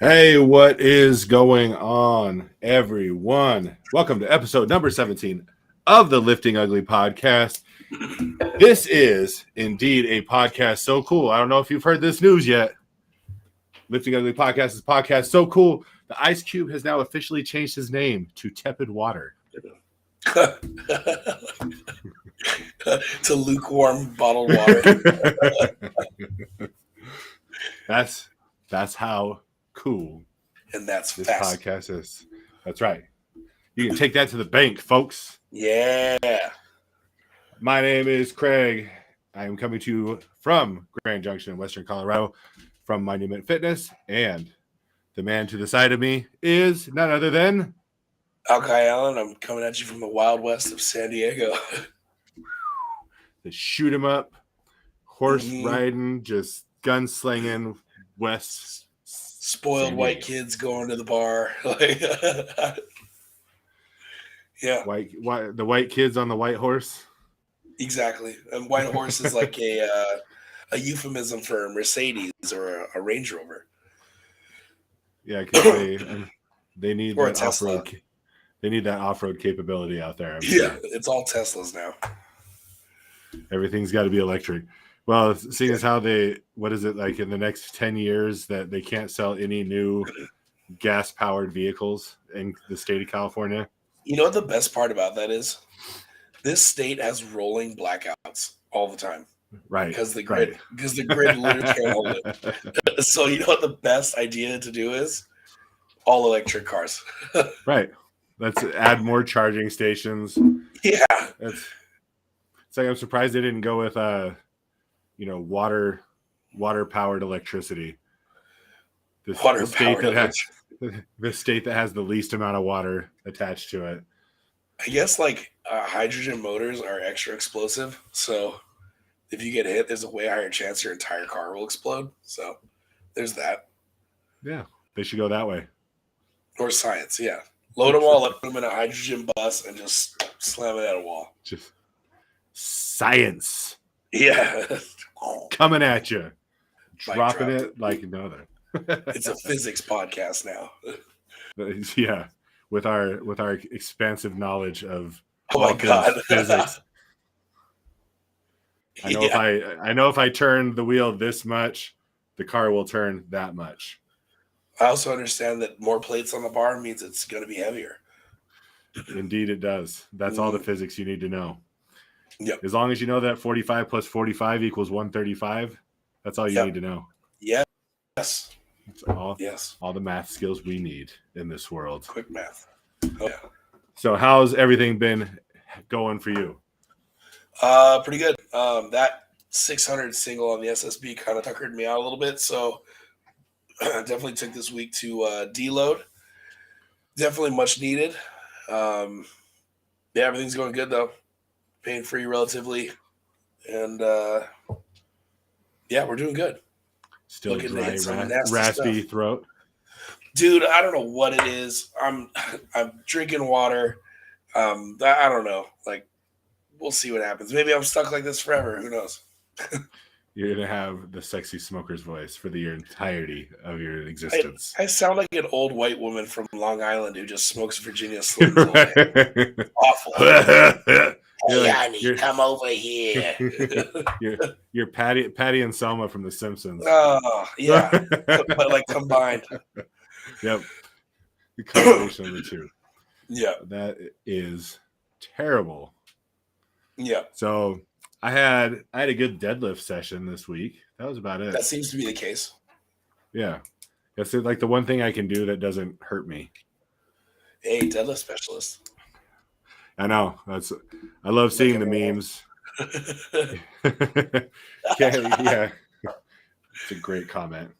Hey, what is going on, everyone? Welcome to episode number 17 of the Lifting Ugly podcast. This is indeed a podcast so cool. I don't know if you've heard this news yet. Lifting Ugly podcast is a podcast so cool. The Ice Cube has now officially changed his name to Tepid Water. To lukewarm bottled water. That's how cool And that's this fast. podcast is. That's right. You can take that to the bank, folks. Yeah. My name is Craig. I am coming to you from Grand Junction in Western Colorado from Monument Fitness. And the man to the side of me is none other than Alki Allen, I'm coming at you from the Wild West of San Diego. the shoot 'em up, horse riding, just gunslinging West. Spoiled white kids going to the bar. Yeah. The white kids on the white horse. Exactly. And white horse is like a euphemism for a Mercedes or a Range Rover. Yeah, because they need Or that off-road. They need that off-road capability out there. Yeah, it's all Teslas now. Everything's got to be electric. Well, seeing as how what is it like in the next 10 years that they can't sell any new gas-powered vehicles in the state of California? You know what the best part about that is? This state has rolling blackouts all the time. Right. Because the grid literally can't hold it. So you know what the best idea to do is? All electric cars. Right. Let's add more charging stations. Yeah. It's like I'm surprised they didn't go with water powered electricity. The state that has the least amount of water attached to it. I guess hydrogen motors are extra explosive. So if you get hit, there's a way higher chance your entire car will explode. So there's that. Yeah, they should go that way. Or science, yeah. Load them all up, put them in a hydrogen bus, and just slam it at a wall. Just science. Yeah. Coming at you. Dropping it like another. It's a physics podcast now. Yeah. With our expansive knowledge of physics. I know if I turn the wheel this much, the car will turn that much. I also understand that more plates on the bar means it's going to be heavier. Indeed, it does. That's all the physics you need to know. Yep. As long as you know that 45 plus 45 equals 135, that's all you need to know. Yes. That's all the math skills we need in this world. Quick math. Oh, yeah. So how's everything been going for you? Pretty good. That 600 single on the SSB kind of tuckered me out a little bit, so definitely took this week to deload. Definitely much needed. Everything's going good though. Pain free relatively, and we're doing good. Still looking dry, raspy stuff. Throat. Dude, I don't know what it is. I'm drinking water. I don't know. We'll see what happens. Maybe I'm stuck like this forever. Who knows? You're going to have the sexy smoker's voice for the entirety of your existence. I sound like an old white woman from Long Island who just smokes Virginia Slims all day. Awful. Hey, honey, come over here. You're Patty and Selma from The Simpsons. Oh, yeah. but combined. Yep. The combination of the two. Yeah. That is terrible. Yeah. So I had a good deadlift session this week. That was about it. That seems to be the case. Yeah. That's like the one thing I can do that doesn't hurt me. Hey, deadlift specialist. I know. I love seeing the memes. Yeah. It's a great comment.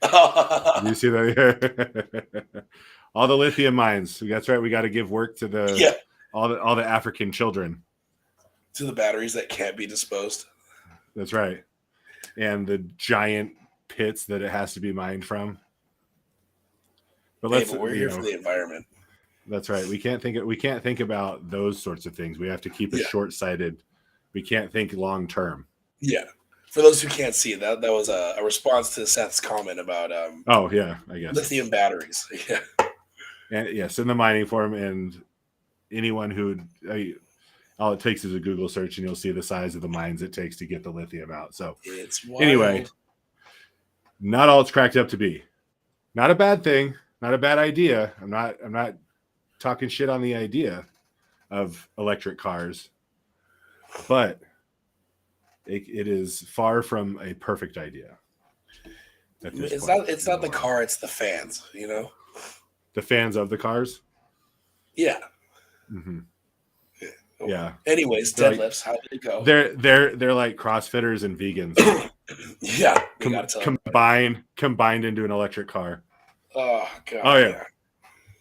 You see that? All the lithium mines. That's right. We got to give work to all the African children. To the batteries that can't be disposed. That's right. And the giant pits that it has to be mined from. But we're here for the environment. That's right. We can't think about those sorts of things. We have to keep it short-sighted. We can't think long term. Yeah. For those who can't see, that was a response to Seth's comment about Oh yeah, I guess lithium batteries. Yeah. And yes, in the mining form, and anyone who all it takes is a Google search, and you'll see the size of the mines it takes to get the lithium out. So It's anyway, wild. not all it's cracked up to be. Not a bad thing. Not a bad idea. I'm not talking shit on the idea of electric cars, but it is far from a perfect idea. It's not the car, it's the fans, The fans of the cars. Yeah. Mm-hmm. Yeah. Anyways, They're deadlifts, how did it go? They're like CrossFitters and vegans. Yeah. Combined into an electric car. Oh god. Oh yeah.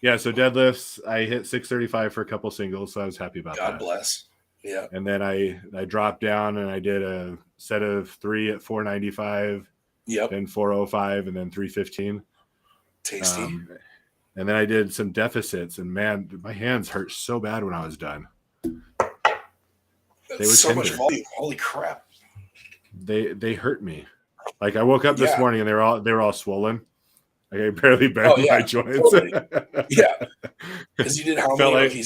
Yeah, so deadlifts, I hit 635 for a couple singles, so I was happy about that. God bless. Yeah. And then I dropped down and I did a set of 3 at 495. Yep. Then 405 and then 315. Tasty. And then I did some deficits, and man, my hands hurt so bad when I was done. They were so much volume. Holy crap. They hurt me. Like I woke up this morning and they were all swollen. Like I barely bent my joints. Totally. Yeah. Because you did how many?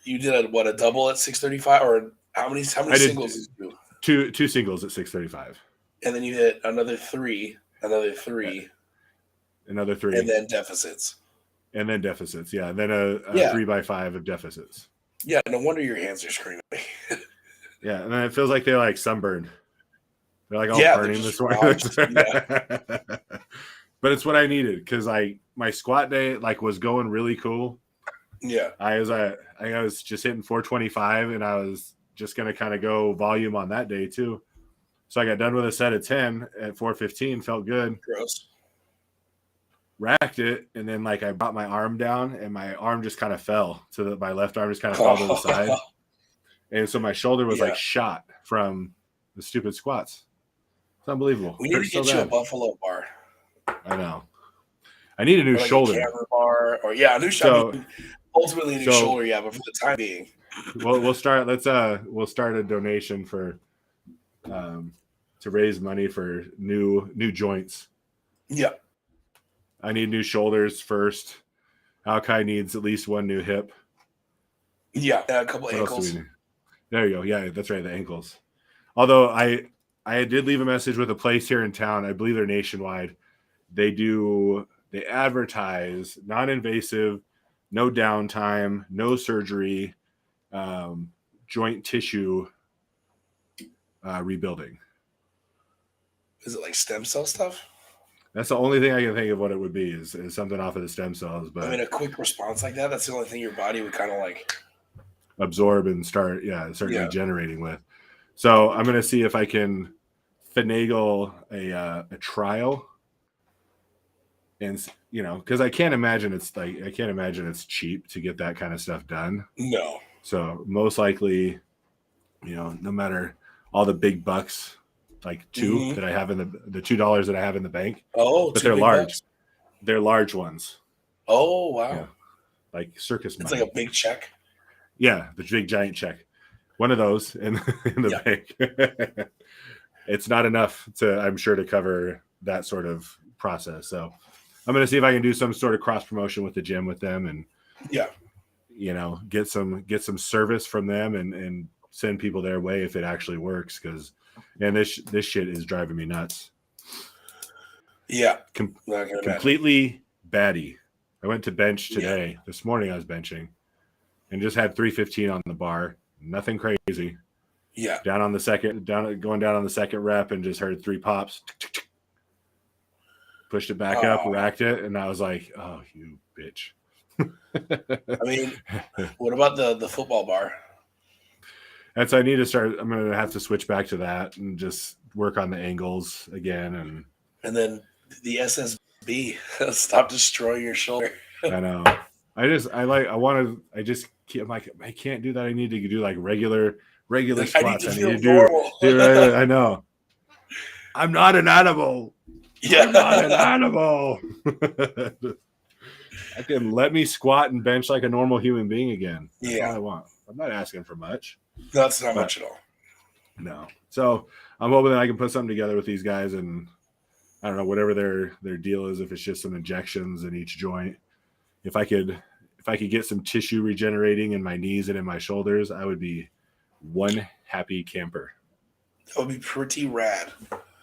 You did a double at 635, or how many singles did you do? Two singles at 635. And then you hit another three, another 3, and then deficits. Yeah. And then a 3x5 of deficits. Yeah, no wonder your hands are screaming. Yeah, and then it feels like they're like sunburned. They're like all burning this morning. But it's what I needed because my squat day was going really cool. Yeah. I was just hitting 425, and I was just gonna kind of go volume on that day too. So I got done with a set of 10 at 415, felt good. Gross. Racked it, and then I brought my arm down, and my arm just kind of fell my left arm just kind of fell to the side. And so my shoulder was shot from the stupid squats. It's unbelievable. We need to get you a Buffalo bar. I know. I need a new shoulder. A camera bar, or a new shoulder. Ultimately, a new shoulder, but for the time being. We'll start. We'll start a donation for to raise money for new joints. Yeah. I need new shoulders first. Alki needs at least one new hip. Yeah, and a couple ankles. There you go. Yeah, that's right, the ankles. Although I did leave a message with a place here in town. I believe they're nationwide. They advertise non-invasive, no downtime, no surgery, joint tissue rebuilding. Is it like stem cell stuff? That's the only thing I can think of what it would be is something off of the stem cells. But I mean, a quick response like that's the only thing your body would kind of absorb and start regenerating with. So I'm going to see if I can finagle a trial, and because I can't imagine it's cheap to get that kind of stuff done. No. So most likely, no matter all the big bucks. Two that I have in the $2 that I have in the bank. Oh, but they're large. Bucks? They're large ones. Oh wow! Yeah. Like circus money. It's like a big check. Yeah, the big giant check. One of those in the bank. It's not enough I'm sure, to cover that sort of process. So I'm going to see if I can do some sort of cross promotion with the gym with them, and get some service from them and send people their way if it actually works because. And this shit is driving me nuts. Yeah. Completely batty. I went to bench today. This morning I was benching and just had 315 on the bar. Nothing crazy. Yeah. Going down on the second rep and just heard 3 pops. Pushed it back up, racked it, and I was like, oh, you bitch. I mean, what about the football bar? And so I need to start. I'm going to have to switch back to that and just work on the angles again, and then the SSB. Stop destroying your shoulder. I know. I can't do that. I need to do regular squats. I need to do. I know. I'm not an animal. Yeah, I'm not an animal. I can let me squat and bench like a normal human being again. That's all I want. I'm not asking for much. That's not much at all. No. So I'm hoping that I can put something together with these guys, and I don't know, whatever their deal is, if it's just some injections in each joint. If I could get some tissue regenerating in my knees and in my shoulders, I would be one happy camper. That would be pretty rad.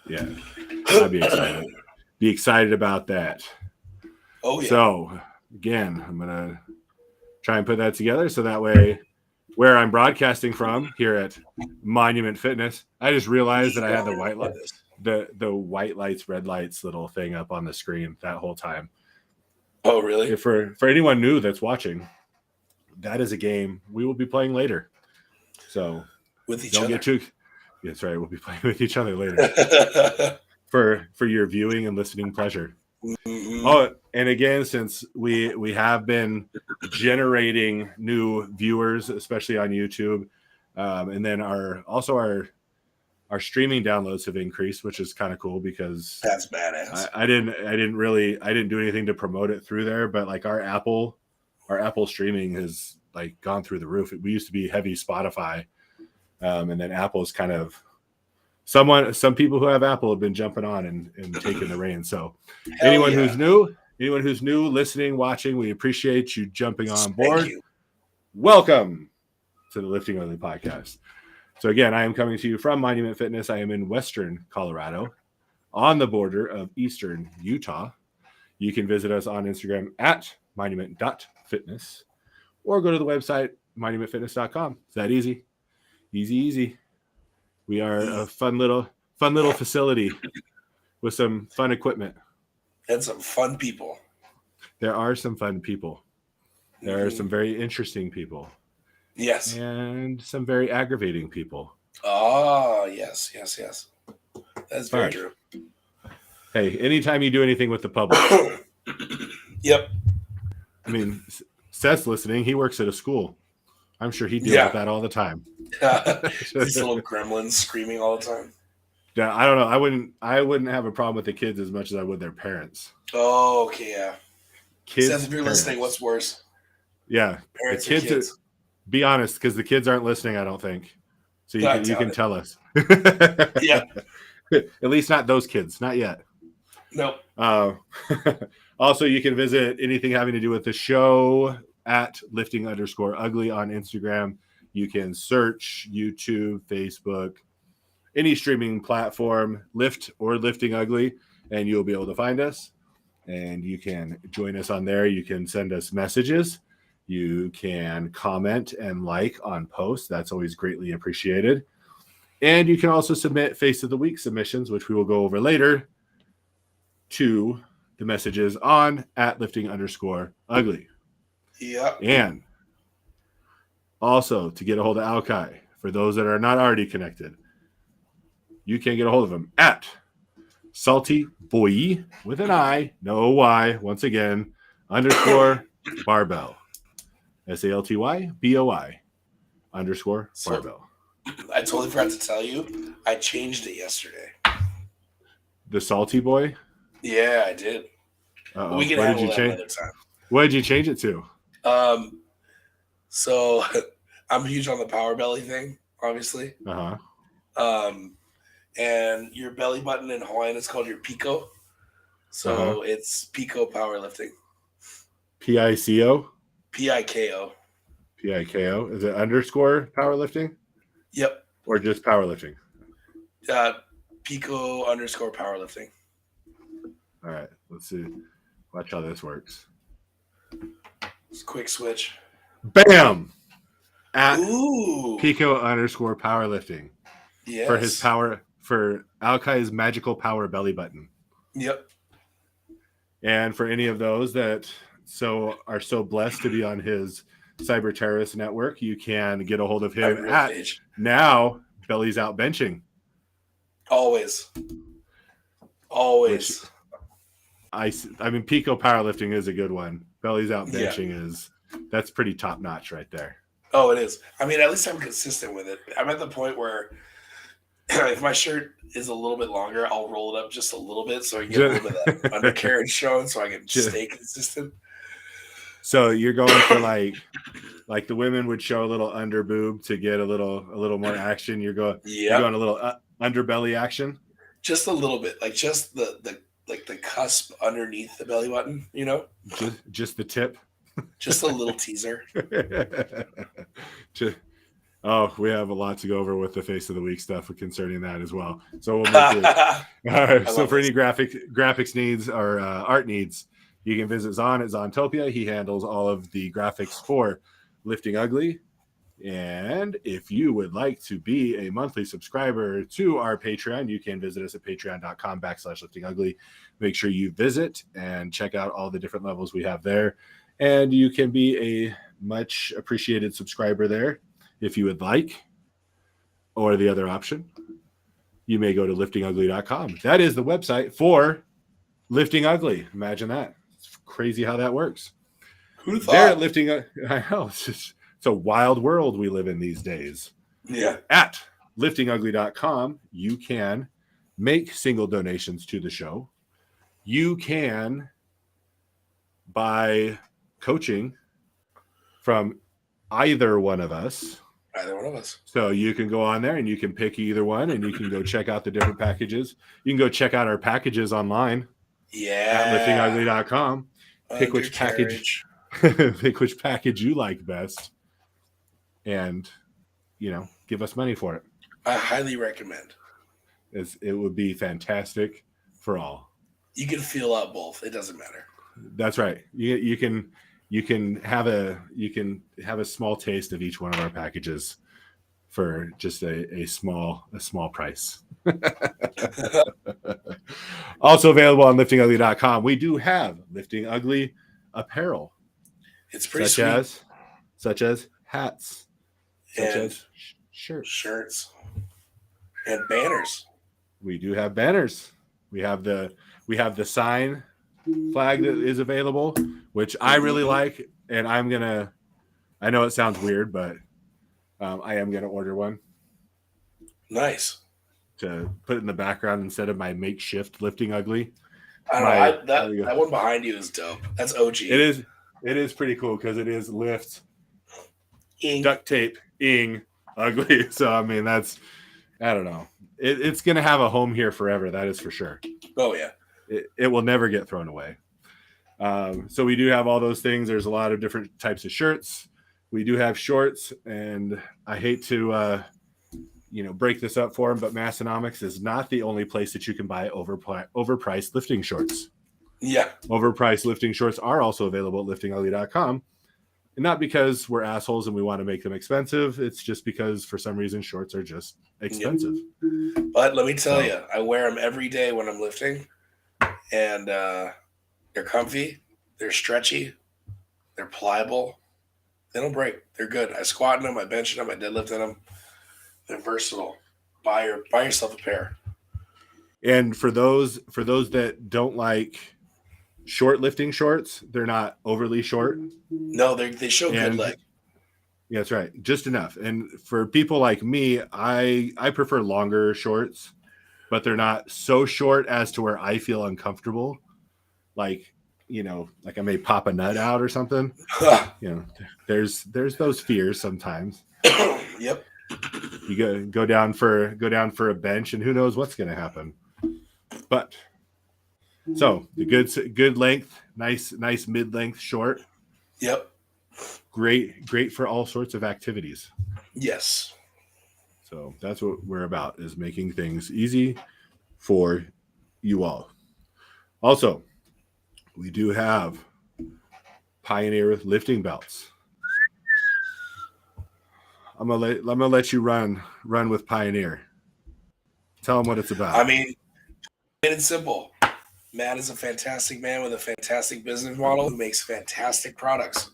Yeah. I'd be excited. Be excited about that. Oh yeah. So again, I'm gonna try and put that together so that way where I'm broadcasting from here at Monument Fitness, I just realized that I had the white light, the white lights, red lights little thing up on the screen that whole time. Oh really? For anyone new that's watching, that is a game we will be playing later. So with each don't other. Get too. That's right. We'll be playing with each other later for your viewing and listening pleasure. Mm-hmm. Oh, and again, since we have been generating new viewers, especially on YouTube, and then our streaming downloads have increased, which is kind of cool because that's badass. I didn't do anything to promote it through there, but like our Apple streaming has like gone through the roof. We used to be heavy Spotify, and then Apple's kind of some people who have Apple have been jumping on and taking the reins. So anyone who's new, listening, watching, we appreciate you jumping on board. Welcome to the Lifting Ugly podcast. So again, I am coming to you from Monument Fitness. I am in Western Colorado on the border of Eastern Utah. You can visit us on Instagram at monument.fitness or go to the website monumentfitness.com. It's that easy. Easy. We are a fun little facility with some fun equipment. And some fun people. There are some fun people. There are some very interesting people. Yes. And some very aggravating people. Oh, yes. That's very true. Hey, anytime you do anything with the public. Yep. I mean, Seth's listening. He works at a school. I'm sure he deals with that all the time. These little gremlins screaming all the time. Yeah, I don't know. I wouldn't have a problem with the kids as much as I would their parents. Oh, okay, yeah. Kids, Seth, if you're listening, what's worse? Yeah, parents the kids. Be honest, because the kids aren't listening. I don't think. So you can tell us. Yeah. At least not those kids. Not yet. Nope. Also, you can visit anything having to do with the show at lifting_ugly on Instagram. You can search YouTube, Facebook, any streaming platform, Lift or Lifting Ugly, and you'll be able to find us. And you can join us on there. You can send us messages. You can comment and like on posts. That's always greatly appreciated. And you can also submit Face of the Week submissions, which we will go over later, to the messages on at lifting_ugly. Yeah. And also to get a hold of Alkai, for those that are not already connected, you can get a hold of him at Salty Boy with an I, no Y, once again, _ barbell. SALTYBOI _ barbell. I totally forgot to tell you, I changed it yesterday. The Salty Boy? Yeah, I did. We can handle that another time. What did you change it to? So I'm huge on the power belly thing, obviously. And your belly button in Hawaiian is called your pico. So it's pico powerlifting. PICO? PIKO. PIKO. Is it _ powerlifting? Yep. Or just powerlifting? Pico _ powerlifting. All right. Let's see. Watch how this works. It's a quick switch. Bam! At Pico _ powerlifting. Yes. For Alkai's magical power belly button. Yep. And for any of those that are so blessed to be on his cyber terrorist network, you can get a hold of him at now Belly's Out Benching. Always. I mean, Pico powerlifting is a good one. Belly's Out Benching that's pretty top notch right there. Oh, it is. I mean, at least I'm consistent with it. I'm at the point where if my shirt is a little bit longer, I'll roll it up just a little bit so I can get a little bit of that undercarriage showing so I can stay consistent. So you're going for like like the women would show a little under boob to get a little more action. You're going a little underbelly action. Just a little bit, like just the cusp underneath the belly button, Just the tip. Just a little teaser. We have a lot to go over with the face of the week stuff concerning that as well. So we'll make it. All right. So for any graphics needs or art needs, you can visit Zon at Zontopia. He handles all of the graphics for Lifting Ugly. And if you would like to be a monthly subscriber to our Patreon, you can visit us at patreon.com/liftingugly. Make sure you visit and check out all the different levels we have there. And you can be a much appreciated subscriber there if you would like. Or the other option, you may go to liftingugly.com. That is the website for Lifting Ugly. Imagine that. It's crazy how that works. Who thought? They're at Lifting. I know. It's a wild world we live in these days. Yeah. At liftingugly.com, you can make single donations to the show. You can buy coaching from either one of us. So you can go on there and you can pick either one, and you can go check out the different packages. You can go check out our packages online. Yeah. At liftingugly.com. Pick which package you like best. And, give us money for it. I highly recommend. It would be fantastic for all. You can feel out both. It doesn't matter. That's right. You can have a small taste of each one of our packages for just a small price. Also available on liftingugly.com. We do have Lifting Ugly apparel. It's pretty sweet. Such as hats. Such as shirts and banners. We do have banners. We have the sign flag that is available, which I really like, and I know it sounds weird, but I am gonna order one. Nice. To put in the background instead of my makeshift Lifting Ugly. I don't know. That one behind you is dope. That's OG. It is pretty cool because it is lift, duct tape, ugly. So I mean, I don't know. It's gonna have a home here forever. That is for sure. Oh yeah. It will never get thrown away. So we do have all those things. There's a lot of different types of shirts. We do have shorts, and I hate to break this up for them, but Massonomics is not the only place that you can buy overpriced lifting shorts. Yeah. Overpriced lifting shorts are also available at liftingugly.com. And not because we're assholes and we want to make them expensive. It's just because for some reason shorts are just expensive. Yep. But let me tell you, I wear them every day when I'm lifting, and they're comfy, they're stretchy, they're pliable, they don't break. They're good. I squat in them, I bench in them, I deadlift in them. They're versatile. Buy yourself a pair. And for those that don't like short lifting shorts, they're not overly short. No, they show good leg. Yeah, that's right. Just enough. And for people like me, I prefer longer shorts, but they're not so short as to where I feel uncomfortable. Like I may pop a nut out or something. There's those fears sometimes. Yep. You go down for a bench, and who knows what's going to happen. But so the good length, nice mid-length short. Yep. Great for all sorts of activities. Yes. So that's what we're about, is making things easy for you all. Also, we do have Pioneer lifting belts. I'm gonna let you run with Pioneer. Tell them what it's about. I mean, it's simple. Matt is a fantastic man with a fantastic business model who makes fantastic products.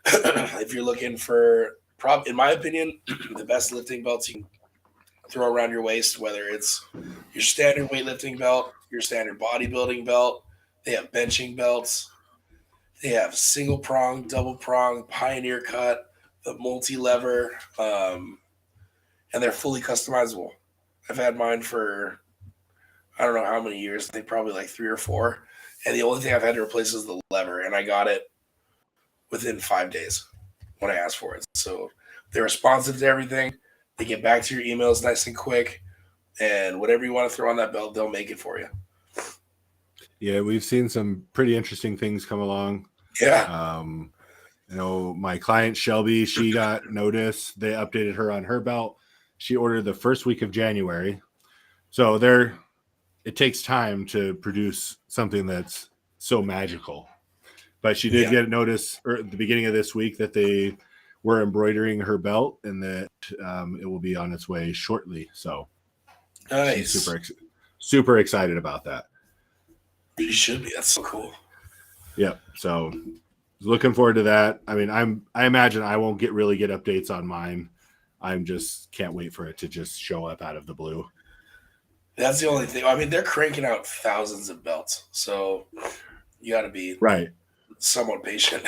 If you're looking for, in my opinion, the best lifting belts you can throw around your waist, whether it's your standard weightlifting belt, your standard bodybuilding belt, they have benching belts, they have single prong, double prong, Pioneer cut, the multi-lever, and they're fully customizable. I've had mine for I don't know how many years. I think probably like 3 or 4. And the only thing I've had to replace is the lever, and I got it within 5 days. when I ask for it. So they're responsive to everything. They get back to your emails nice and quick, and whatever you want to throw on that belt, they'll make it for you. Yeah, we've seen some pretty interesting things come along. Yeah. My client Shelby, she got notice. They updated her on her belt. She ordered the first week of January. So it takes time to produce something that's so magical. But she did get notice at the beginning of this week that they were embroidering her belt and that it will be on its way shortly. So nice. She's super excited about that. You should be. That's so cool. Yeah. So looking forward to that. I mean, I imagine I won't really get updates on mine. I'm just can't wait for it to just show up out of the blue. That's the only thing. I mean, they're cranking out thousands of belts, so you got to be somewhat patient.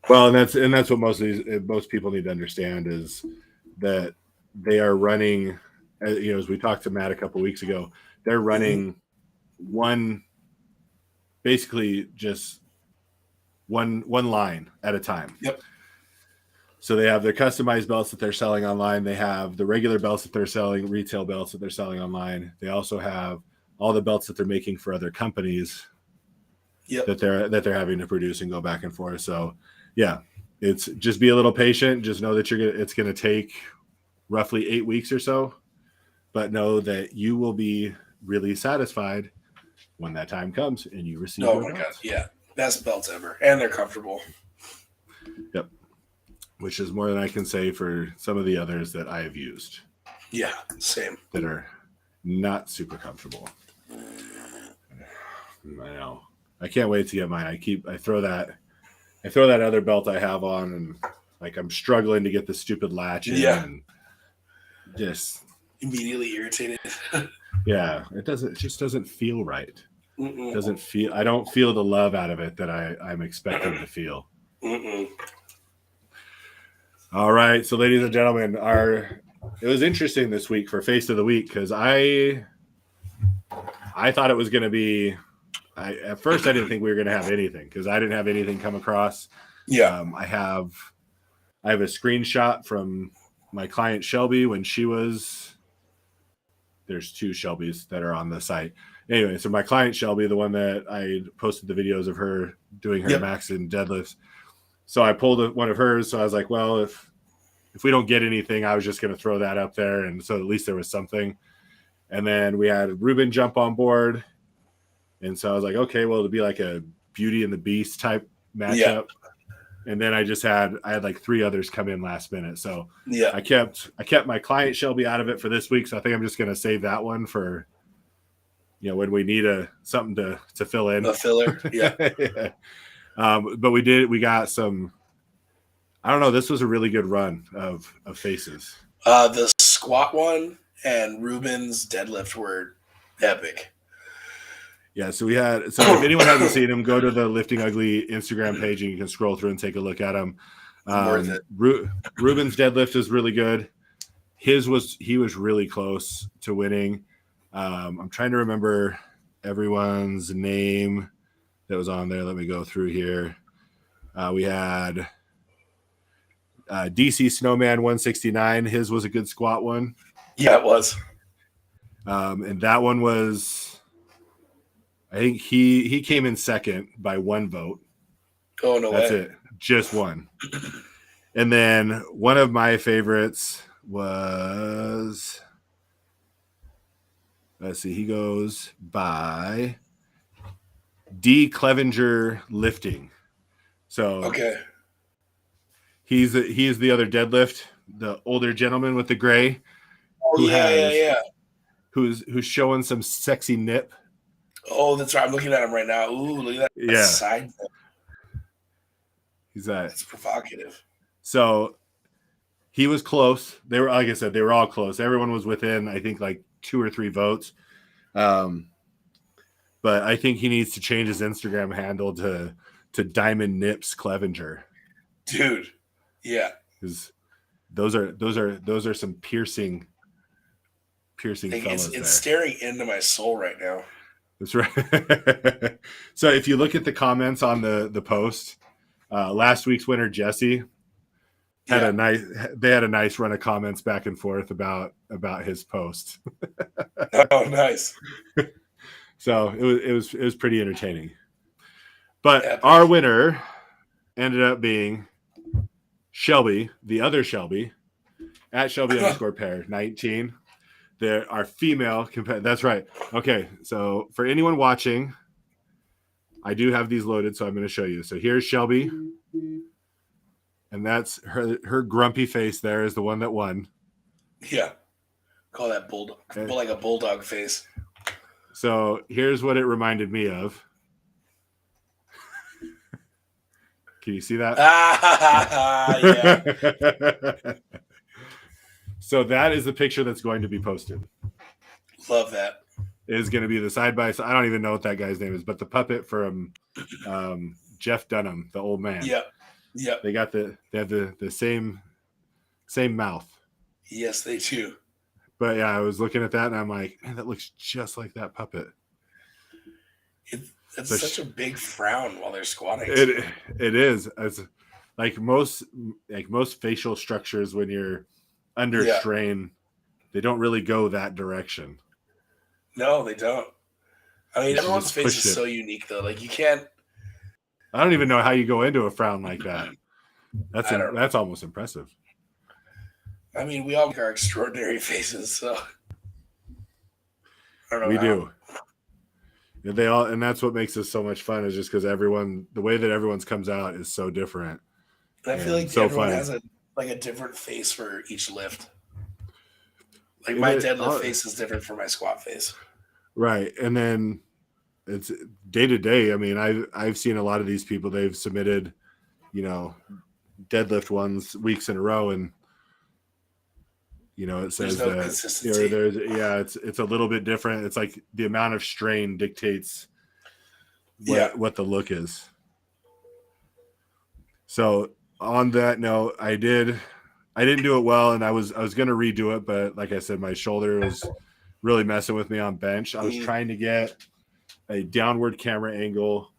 Well, and that's what most people need to understand is that they are running. As we talked to Matt a couple of weeks ago, they're running basically just one line at a time. Yep. So they have their customized belts that they're selling online. They have the regular belts that they're selling, retail belts that they're selling online. They also have all the belts that they're making for other companies that they're having to produce and go back and forth. So yeah, it's just be a little patient. Just know that it's going to take roughly 8 weeks or so, but know that you will be really satisfied when that time comes and you receive your belts. God, yeah. Best belts ever. And they're comfortable. Yep. Which is more than I can say for some of the others that I have used. Yeah, same. That are not super comfortable. I know. I can't wait to get mine. I throw that other belt I have on and like I'm struggling to get the stupid latch in and just immediately irritated. Yeah, it just doesn't feel right. I don't feel the love out of it that I'm expecting to feel. All right, so ladies and gentlemen, it was interesting this week for Face of the Week because I thought it was going to be. At first, I didn't think we were going to have anything because I didn't have anything come across. Yeah, I have a screenshot from my client Shelby when she was. There's 2 Shelbys that are on the site. Anyway, so my client Shelby, the one that I posted the videos of her doing her max and deadlifts. So I pulled one of hers. So I was like, well, if we don't get anything, I was just going to throw that up there. And so at least there was something. And then we had Ruben jump on board. And so I was like, okay, well, it'll be like a Beauty and the Beast type matchup. Yeah. And then I had like 3 others come in last minute. So I kept my client Shelby out of it for this week. So I think I'm just going to save that one for, when we need something to fill in. A filler. Yeah. But we got some, I don't know. This was a really good run of faces. The squat one and Ruben's deadlift were epic. Yeah, so if anyone hasn't seen him, go to the Lifting Ugly Instagram page and you can scroll through and take a look at him. Worth it. Ruben's deadlift is really good. He was really close to winning. I'm trying to remember everyone's name that was on there. Let me go through here. We had DC Snowman 169. His was a good squat one. Yeah, it was. And that one was. I think he came in second by 1 vote. Oh, no way. That's it. Just 1. And then one of my favorites was, let's see, he goes by D. Clevenger Lifting. So okay. He's the other deadlift, the older gentleman with the gray. Oh, Who's showing some sexy nip. Oh, that's right. I'm looking at him right now. Ooh, look at that side. That's provocative. So he was close. They were, like I said, they were all close. Everyone was within, I think, like 2 or 3 votes. But I think he needs to change his Instagram handle to Diamond Nips Clevenger. Dude, yeah. Because those are some piercing fellas. It's staring into my soul right now. That's right. So if you look at the comments on the post, Last week's winner, Jesse, had a nice run of comments back and forth about his post. Oh, nice. So it was pretty entertaining. But our winner ended up being Shelby, the other Shelby, at Shelby _Pare 19. There are female competitive. That's right. Okay, so for anyone watching, I do have these loaded, so I'm going to show you. So here's Shelby, and that's her grumpy face. There is the one that won. Yeah, call that bulldog, like a bulldog face. So here's what it reminded me of. Can you see that? Yeah. So that is the picture that's going to be posted. Love that. It is going to be the side by side. I don't even know what that guy's name is, but the puppet from Jeff Dunham, the old man. Yeah. Yeah. They have the same mouth. Yes, they do. But yeah, I was looking at that and I'm like, man, that looks just like that puppet. It's such a big frown while they're squatting. It is. It's like most facial structures when you're under strain, they don't really go that direction. No, they don't. I mean, everyone's face is so unique though. Like you can't. I don't even know how you go into a frown like that. That's almost impressive. I mean, we all make our extraordinary faces, so I don't know. We do. They all, and that's what makes this so much fun, is just because the way that everyone's comes out is so different. And I feel like everyone has a different face for each lift. Like my deadlift face is different from my squat face. Right, and then it's day to day. I mean, I've seen a lot of these people. They've submitted, deadlift ones weeks in a row, and it says there's no that consistency. It's a little bit different. It's like the amount of strain dictates what the look is. So on that note, I didn't do it well, and I was going to redo it, but like I said, my shoulder was really messing with me on bench. I was trying to get a downward camera angle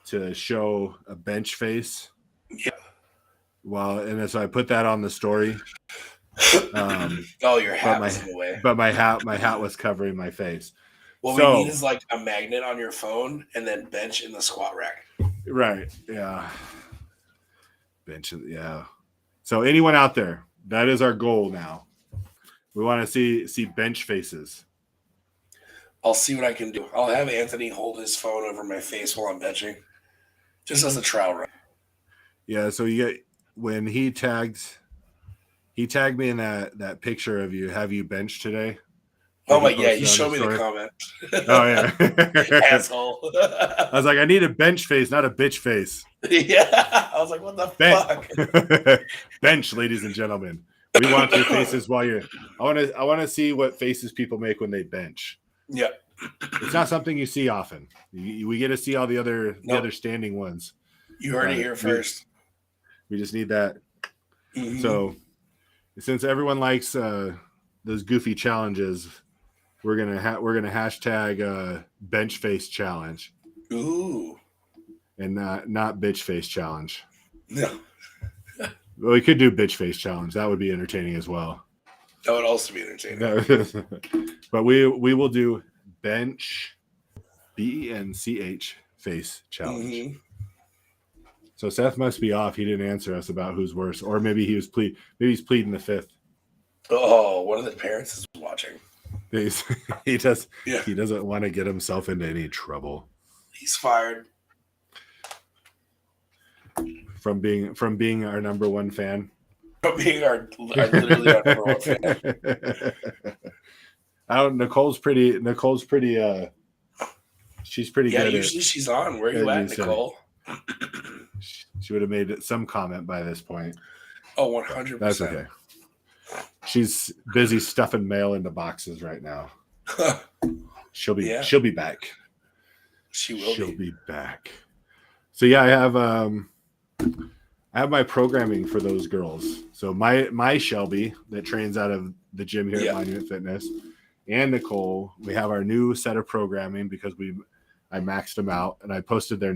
to show a bench face. Yeah. Well, and so I put that on the story. Your hat was in the way. But my hat was covering my face. What we need is like a magnet on your phone and then bench in the squat rack. Right. Yeah. Bench. Yeah. So anyone out there, that is our goal now. We want to see bench faces. I'll see what I can do. I'll have Anthony hold his phone over my face while I'm benching, just as a trial run. Yeah. So when he tagged me in that picture of you. Have you benched today? Oh my, yeah, he showed me the comment. Oh yeah, asshole. I was like, I need a bench face, not a bitch face. Yeah, I was like, what the fuck? Bench, ladies and gentlemen. We want your faces while you're. I want to see what faces people make when they bench. Yeah, it's not something you see often. We get to see all the other standing ones. You heard it here first. We just need that. Mm-hmm. So, since everyone likes those goofy challenges, we're gonna hashtag bench face challenge. Ooh. And not bitch face challenge. No. Well, we could do bitch face challenge. That would be entertaining as well. That would also be entertaining. But we will do bench BENCH face challenge. Mm-hmm. So Seth must be off. He didn't answer us about who's worse, or maybe he's pleading the fifth. Oh, one of the parents is watching. He doesn't want to get himself into any trouble. He's fired from being our number one fan. From being our literally our number one fan. Nicole's pretty. She's pretty good. Usually she's on. Where are you at, Nicole? She would have made some comment by this point. Oh, 100%. That's okay. She's busy stuffing mail into boxes right now. She'll be back. She'll be back. So yeah, I have my programming for those girls. So my Shelby that trains out of the gym here at Monument Fitness, and Nicole, we have our new set of programming because I maxed them out and I posted their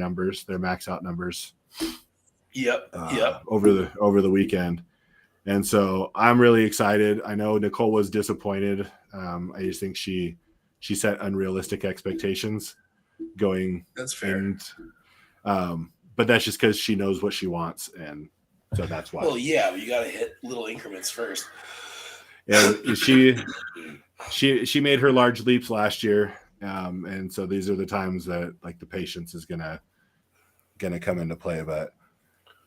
max out numbers Yep. over the weekend. And so I'm really excited. I know Nicole was disappointed. I just think she set unrealistic expectations going. That's fair. And but that's just because she knows what she wants, and so that's why. Well, yeah, but you got to hit little increments first. Yeah, she made her large leaps last year, and so these are the times that like the patience is gonna come into play. But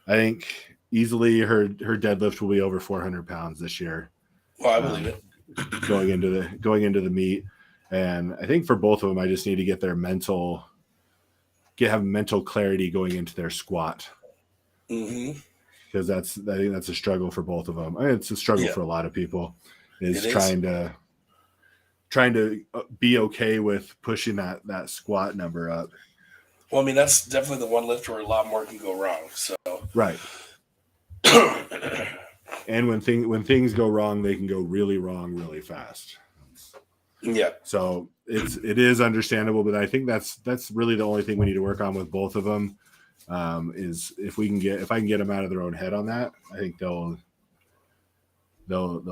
I think easily her deadlift will be over 400 pounds this year. Well, I believe it. Going into the meet, and I think for both of them, I just need to get their have mental clarity going into their squat. Mm-hmm. Because I think that's a struggle for both of them. I mean, it's a struggle for a lot of people. Is trying to be okay with pushing that squat number up. Well, I mean, that's definitely the one lift where a lot more can go wrong. So right. And when things go wrong, they can go really wrong really fast. Yeah. So it is understandable, but I think that's really the only thing we need to work on with both of them. Is if I can get them out of their own head on that, I think they'll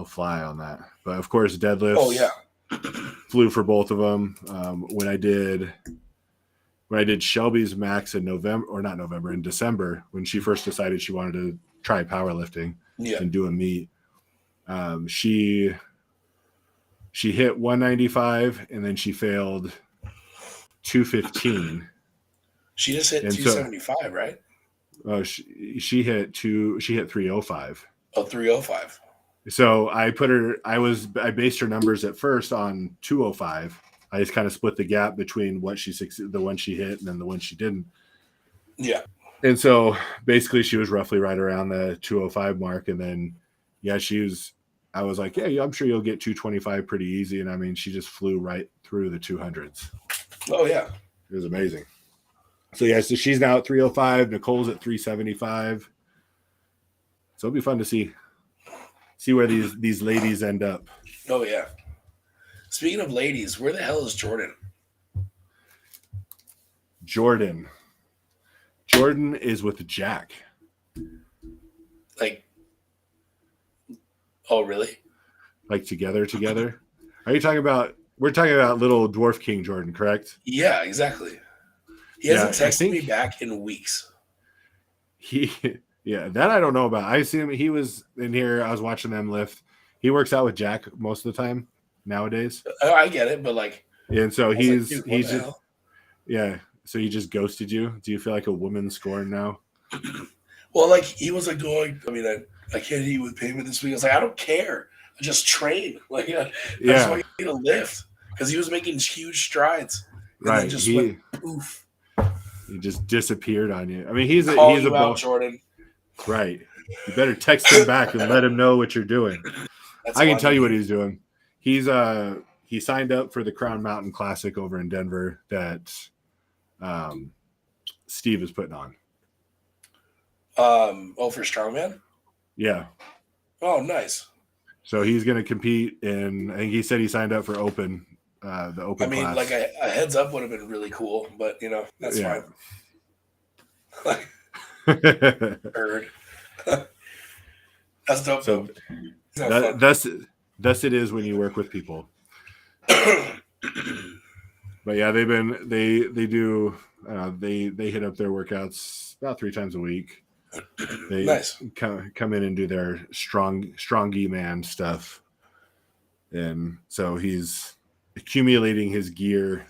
fly on that. But of course, deadlifts. Oh yeah. Flew for both of them. When I did Shelby's max in in December, when she first decided she wanted to try powerlifting and do a meet, she hit 195 and then she failed 215. She just hit 275, right? She hit 305. Oh, 305. So I based her numbers at first on 205. I just kind of split the gap between the one she hit and then the one she didn't. Yeah. And so basically she was roughly right around the 205 mark. And then, I was like, yeah, I'm sure you'll get 225 pretty easy. And I mean, she just flew right through the 200s. Oh yeah. It was amazing. So so she's now at 305. Nicole's at 375. So it'll be fun to see where these ladies end up. Oh yeah. Speaking of ladies, where the hell is Jordan? Jordan is with Jack. Like, oh really? Like together? Are you talking about? We're talking about little dwarf king Jordan, correct? Yeah, exactly. He hasn't texted me back in weeks. That I don't know about. I see him. He was in here. I was watching them lift. He works out with Jack most of the time nowadays. I get it, but like, and so he's just, yeah. So he just ghosted you. Do you feel like a woman scorned now? Well, like he was like going. I mean, I can't eat with payment this week. I was like, I don't care. I just train. Like, I just want you to lift because he was making huge strides. And right. Then just went poof. He just disappeared on you. I mean, he's a out, Jordan. Right. You better text him back and let him know what you're doing. I can tell you what he's doing. He signed up for the Crown Mountain Classic over in Denver that Steve is putting on. For strongman? Yeah. Oh, nice. So he's going to compete in. I think he said he signed up for Open. The Open. I mean, class. Like a heads up would have been really cool, but that's fine. Like, heard. That's dope. So thus it is when you work with people. But yeah, they do they hit up their workouts about 3 times a week. They nice. come in and do their strongy man stuff, and so he's accumulating his gear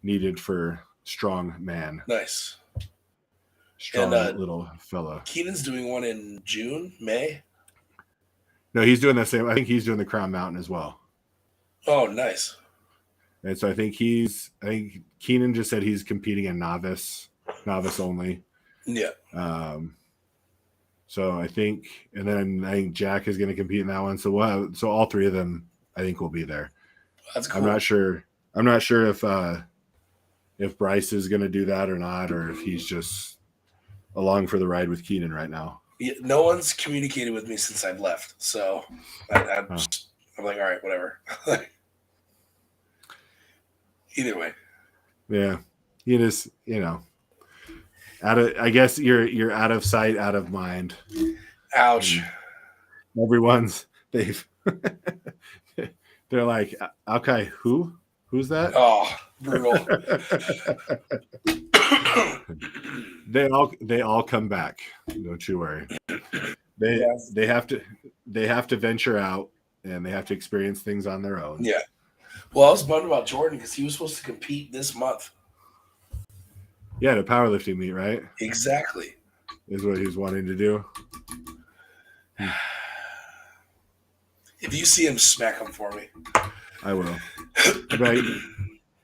needed for strong man. Nice. Strong little fella. Keenan's doing one in May. No, he's doing the same. I think he's doing the Crown Mountain as well. Oh, nice. And so I think Keenan just said he's competing in novice only. Yeah. So I think Jack is going to compete in that one. So so all 3 of them, I think, will be there. That's cool. I'm not sure if Bryce is going to do that or not, or if he's just along for the ride with Keenan right now. Yeah, no one's communicated with me since I've left, so I'm like, all right, whatever. Either way. Yeah, he just I guess you're out of sight, out of mind. Ouch. They're like, okay, who's that? Oh, brutal. They all come back. Don't you worry. They have to venture out and they have to experience things on their own. Yeah. Well, I was bummed about Jordan because he was supposed to compete this month. Yeah, the powerlifting meet, right? Exactly. Is what he's wanting to do. If you see him, smack him for me. I will. But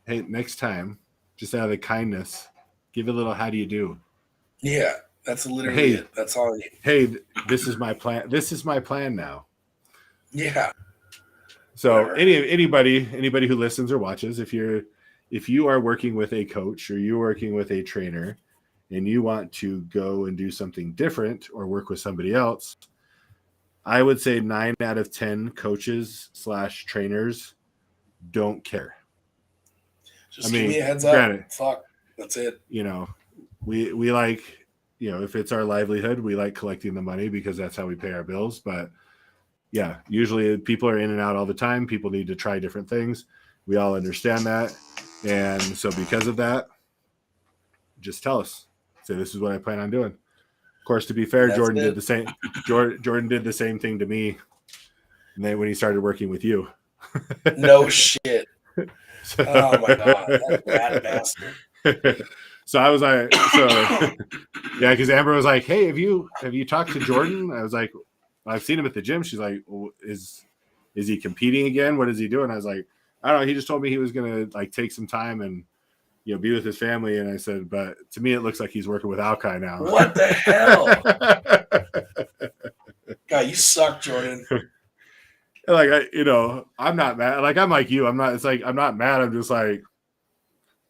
hey, next time, just out of the kindness, give a little how do you do? Yeah, that's literally it. That's all I need. Hey, this is my plan. This is my plan now. Yeah. So anybody who listens or watches, if you are working with a coach or you're working with a trainer and you want to go and do something different or work with somebody else, I would say 9 out of 10 coaches / trainers don't care. Just give me a heads up. Fuck. That's it. You know, we like, you know, if it's our livelihood, we like collecting the money because that's how we pay our bills. But yeah, usually people are in and out all the time. People need to try different things. We all understand that. And so because of that, just tell us. Say, this is what I plan on doing. Of course, to be fair, Jordan did the same. Jordan did the same thing to me when he started working with you. No shit. Oh my god, that bad bastard. So I was like, yeah, because Amber was like, "Hey, have you talked to Jordan?" I was like, "I've seen him at the gym." She's like, well, "Is he competing again? What is he doing?" I was like, "I don't know. He just told me he was gonna like take some time and be with his family." And I said, "But to me, it looks like he's working with Alki now." What the hell? God, you suck, Jordan. Like I'm not mad. Like I'm like you. I'm not. It's like I'm not mad. I'm just like,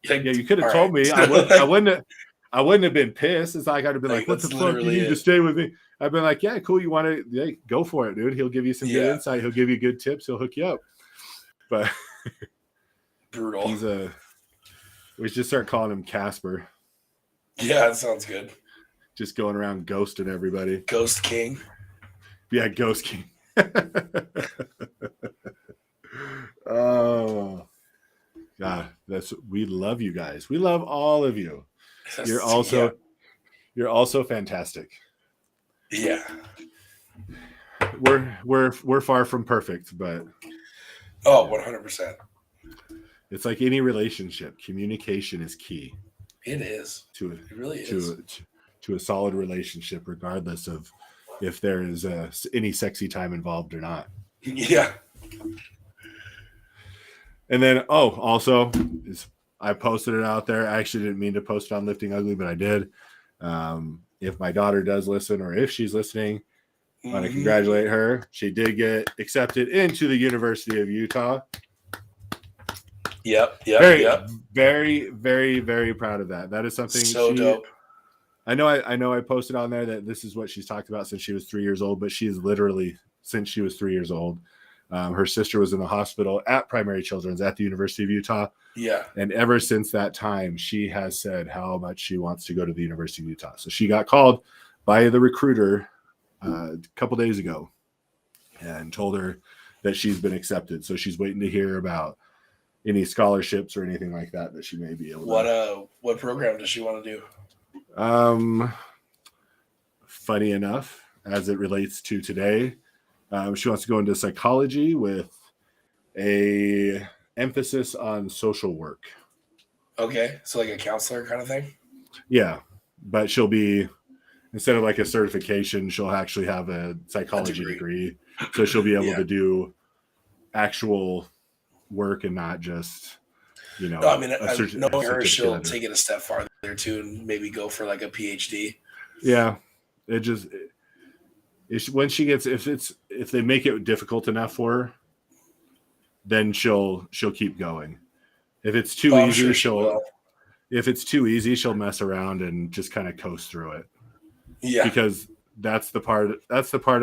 yeah. You could have told me. I wouldn't have been pissed. It's like I'd have been like, "What the fuck? You need to stay with me." I've been like, "Yeah, cool. You want to? Go for it, dude. He'll give you some good insight. He'll give you good tips. He'll hook you up." But brutal. We should start calling him Casper. Yeah, that sounds good. Just going around ghosting everybody. Ghost King. Yeah, Ghost King. Oh God, we love you guys. We love all of you. You're also fantastic. Yeah. We're far from perfect, but 100%. It's like any relationship. Communication is key. It is. It really is. To a solid relationship, regardless of if there is any sexy time involved or not. Yeah. And then, also, I posted it out there. I actually didn't mean to post it on Lifting Ugly, but I did. If my daughter does listen, or if she's listening, I want to congratulate her. She did get accepted into the University of Utah. Yep. Very, very, very proud of that. That is something so dope. I know I posted on there that this is what she's talked about since she was 3 years old, but she is literally since she was 3 years old. Her sister was in the hospital at Primary Children's at the University of Utah. Yeah. And ever since that time, she has said how much she wants to go to the University of Utah. So she got called by the recruiter a couple days ago and told her that she's been accepted. So she's waiting to hear about any scholarships or anything like that she may be able to. What program does she want to do? Funny enough, as it relates to today, she wants to go into psychology with a emphasis on social work. Okay, so like a counselor kind of thing? Yeah, but she'll be, instead of like a certification, she'll actually have a psychology degree. So she'll be able to do actual work and not just, knowing her, she'll take it a step farther too and maybe go for like a PhD. Yeah, when she gets, if they make it difficult enough for her, then she'll keep going. If it's too easy, if it's too easy, she'll mess around and just kind of coast through it. Yeah, because that's the part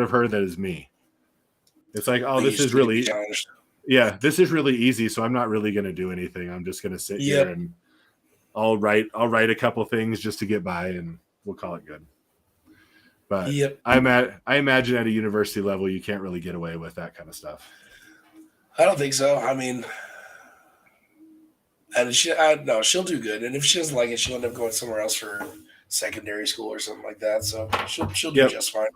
of her that is me. It's like, this is really, this is really easy, so I'm not really going to do anything. I'm just going to sit here and I'll write a couple things just to get by, and we'll call it good. But Yep. I imagine at a university level, you can't really get away with that kind of stuff. I don't think so. I mean, and she'll do good. And if she doesn't like it, she'll end up going somewhere else for secondary school or something like that. So she'll do just fine.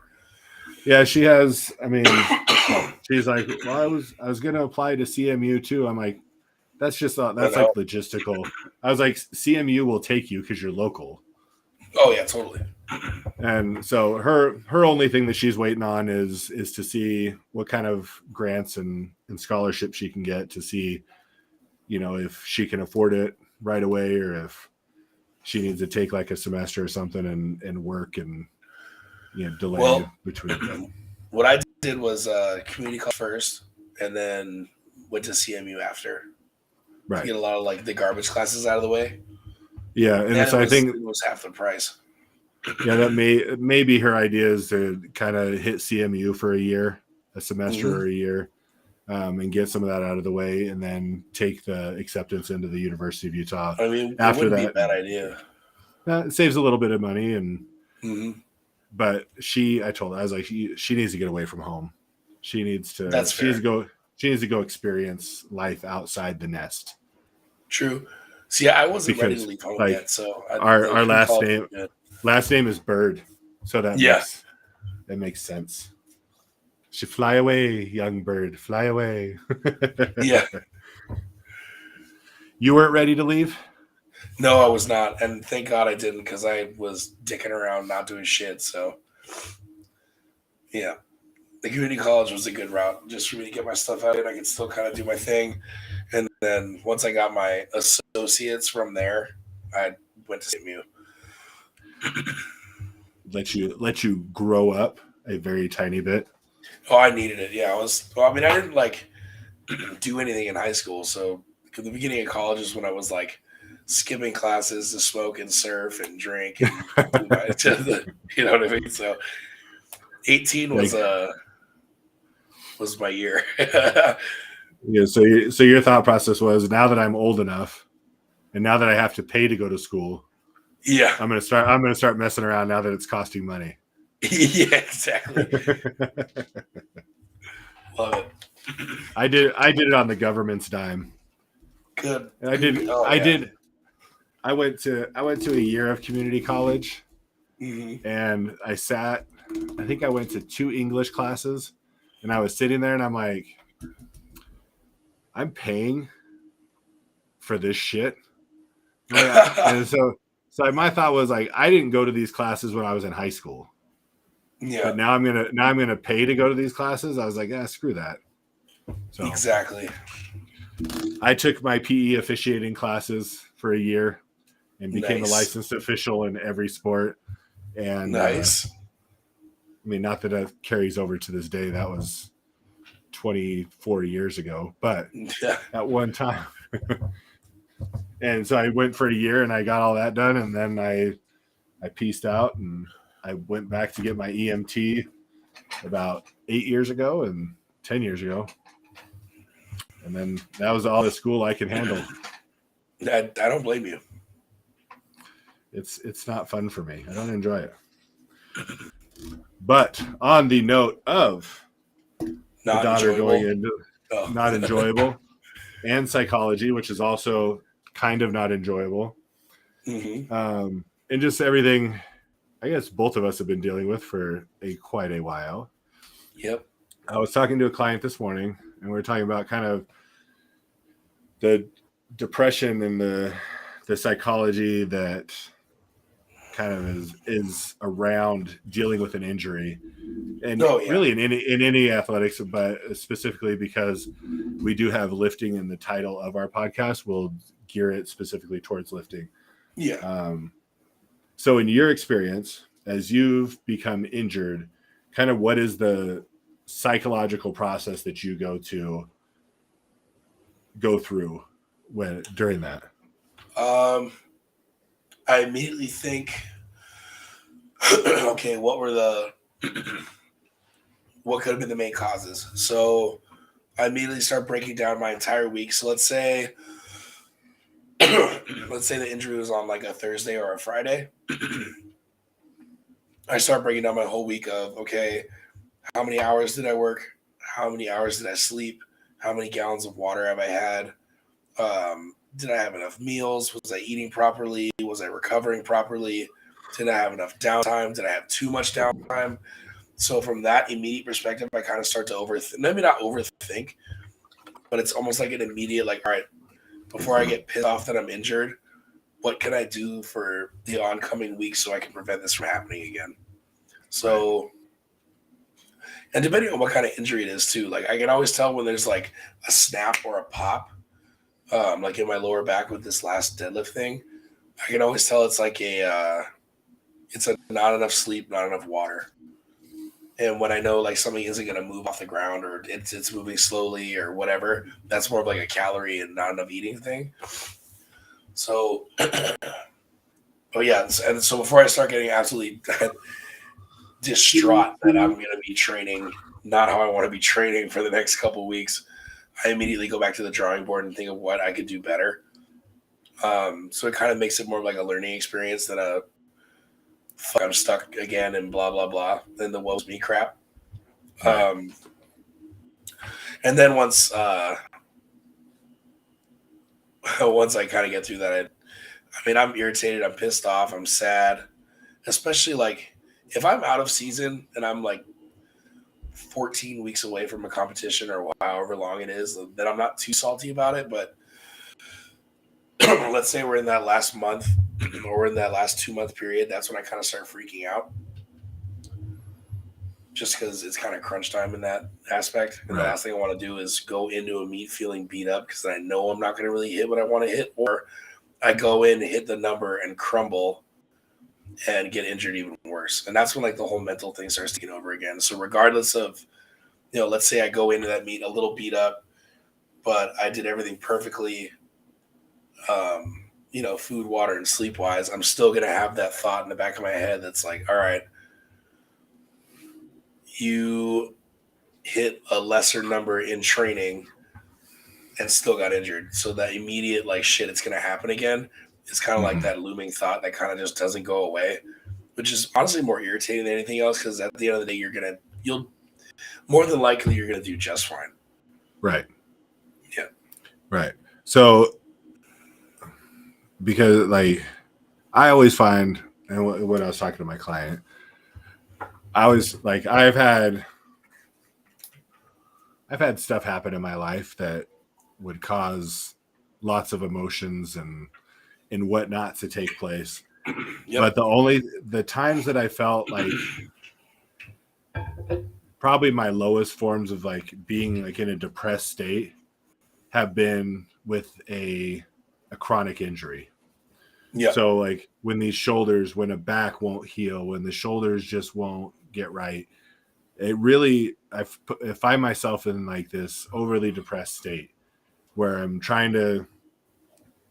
Yeah, she has. I mean, she's like, well, I was going to apply to CMU too. I'm like, that's like logistical. I was like, CMU will take you because you're local. Oh yeah, totally. And so her only thing that she's waiting on is to see what kind of grants and scholarships she can get to see, if she can afford it right away or if she needs to take like a semester or something and work and delay between them. What I did was community college first and then went to CMU after. Right. To get a lot of like the garbage classes out of the way. Yeah, and so I think it was half the price. Yeah, that may be her idea is to kind of hit CMU for a semester or a year, and get some of that out of the way, and then take the acceptance into the University of Utah. I mean, after it wouldn't that, be a bad idea. It saves a little bit of money, and but I told her, I was like, she needs to get away from home. She needs to. That's fair. She needs to go experience life outside the nest. True. See, I wasn't ready to leave home yet, so our last name is Bird, so that makes sense. She fly away, young bird, fly away. Yeah. You weren't ready to leave? No, I was not, and thank God I didn't because I was dicking around, not doing shit. So, yeah, the community college was a good route just for me to get my stuff out, and I could still kind of do my thing. And then once I got my associates from there, I went to CMU. Let you grow up a very tiny bit. Oh, I needed it. Yeah, I didn't like do anything in high school. So the beginning of college is when I was like skipping classes to smoke and surf and drink and you know what I mean. So 18 was my year. Yeah. So your thought process was, now that I'm old enough, and now that I have to pay to go to school, yeah, I'm gonna start messing around now that it's costing money. Yeah, exactly. Love it. I did it on the government's dime. Good. And I went to a year of community college, and I think I went to 2 English classes, and I was sitting there and I'm like, I'm paying for this shit. And so my thought was like, I didn't go to these classes when I was in high school. Yeah. But now I'm gonna pay to go to these classes. I was like, screw that. So exactly. I took my PE officiating classes for a year and became a licensed official in every sport. And nice. I mean, not that it carries over to this day. That was 24 years ago, but at one time. And so I went for a year and I got all that done, and then I pieced out and I went back to get my EMT about 8 years ago and 10 years ago. And then that was all the school I could handle. I don't blame you. It's not fun for me. I don't enjoy it. But on the note of not the daughter enjoyable. going into not enjoyable, and psychology, which is also kind of not enjoyable, and just everything I guess both of us have been dealing with for quite a while. Yep. I was talking to a client this morning, and we were talking about kind of the depression and the psychology that kind of is around dealing with an injury, and really in any athletics, but specifically because we do have lifting in the title of our podcast, we'll gear it specifically towards lifting. Yeah. So in your experience, as you've become injured, kind of what is the psychological process that you go through during that? I immediately think, okay, what could have been the main causes? So I immediately start breaking down my entire week. So let's say let's say the injury was on like a Thursday or a Friday, I start breaking down my whole week of, okay, how many hours did I work? How many hours did I sleep? How many gallons of water have I had? Did I have enough meals? Was I eating properly? Was I recovering properly? Did I have enough downtime? Did I have too much downtime? So from that immediate perspective, I kind of start to maybe not overthink, but it's almost like an immediate, like, all right, before I get pissed off that I'm injured, what can I do for the oncoming week so I can prevent this from happening again? So, and depending on what kind of injury it is too, like I can always tell when there's like a snap or a pop, like in my lower back with this last deadlift thing. I can always tell it's like it's a not enough sleep, not enough water. And when I know like something isn't going to move off the ground or it's moving slowly or whatever, that's more of like a calorie and not enough eating thing. So, oh yeah, and so before I start getting absolutely distraught that I'm going to be training not how I want to be training for the next couple of weeks, I immediately go back to the drawing board and think of what I could do better. So it kind of makes it more like a learning experience than a I'm stuck again and blah blah blah than the woe's me crap. And then once once I kind of get through that, I mean, I'm irritated, I'm pissed off, I'm sad, especially like if I'm out of season and I'm like 14 weeks away from a competition or however long it is, then I'm not too salty about it. But let's say we're in that last month or we're in that last 2-month period, that's when I kind of start freaking out. Just because it's kind of crunch time in that aspect. And the last thing I want to do is go into a meet feeling beat up because I know I'm not going to really hit what I want to hit. Or I go in, hit the number, and crumble and get injured even worse. And that's when like the whole mental thing starts taking over again. So regardless of, let's say I go into that meet a little beat up, but I did everything perfectly, food, water, and sleep wise, I'm still going to have that thought in the back of my head that's like, all right, you hit a lesser number in training and still got injured. So that immediate like shit, it's going to happen again. It's kind of like that looming thought that kind of just doesn't go away, which is honestly more irritating than anything else. Cause at the end of the day, you'll more than likely you're going to do just fine. Right. Yeah. Right. So because like I always find, and when I was talking to my client, I was like, I've had stuff happen in my life that would cause lots of emotions and whatnot to take place. Yep. But the times that I felt like probably my lowest forms of like being like in a depressed state have been with a chronic injury. Yeah. So like when a back won't heal, when the shoulders just won't get right, it really, I find myself in like this overly depressed state where I'm trying to,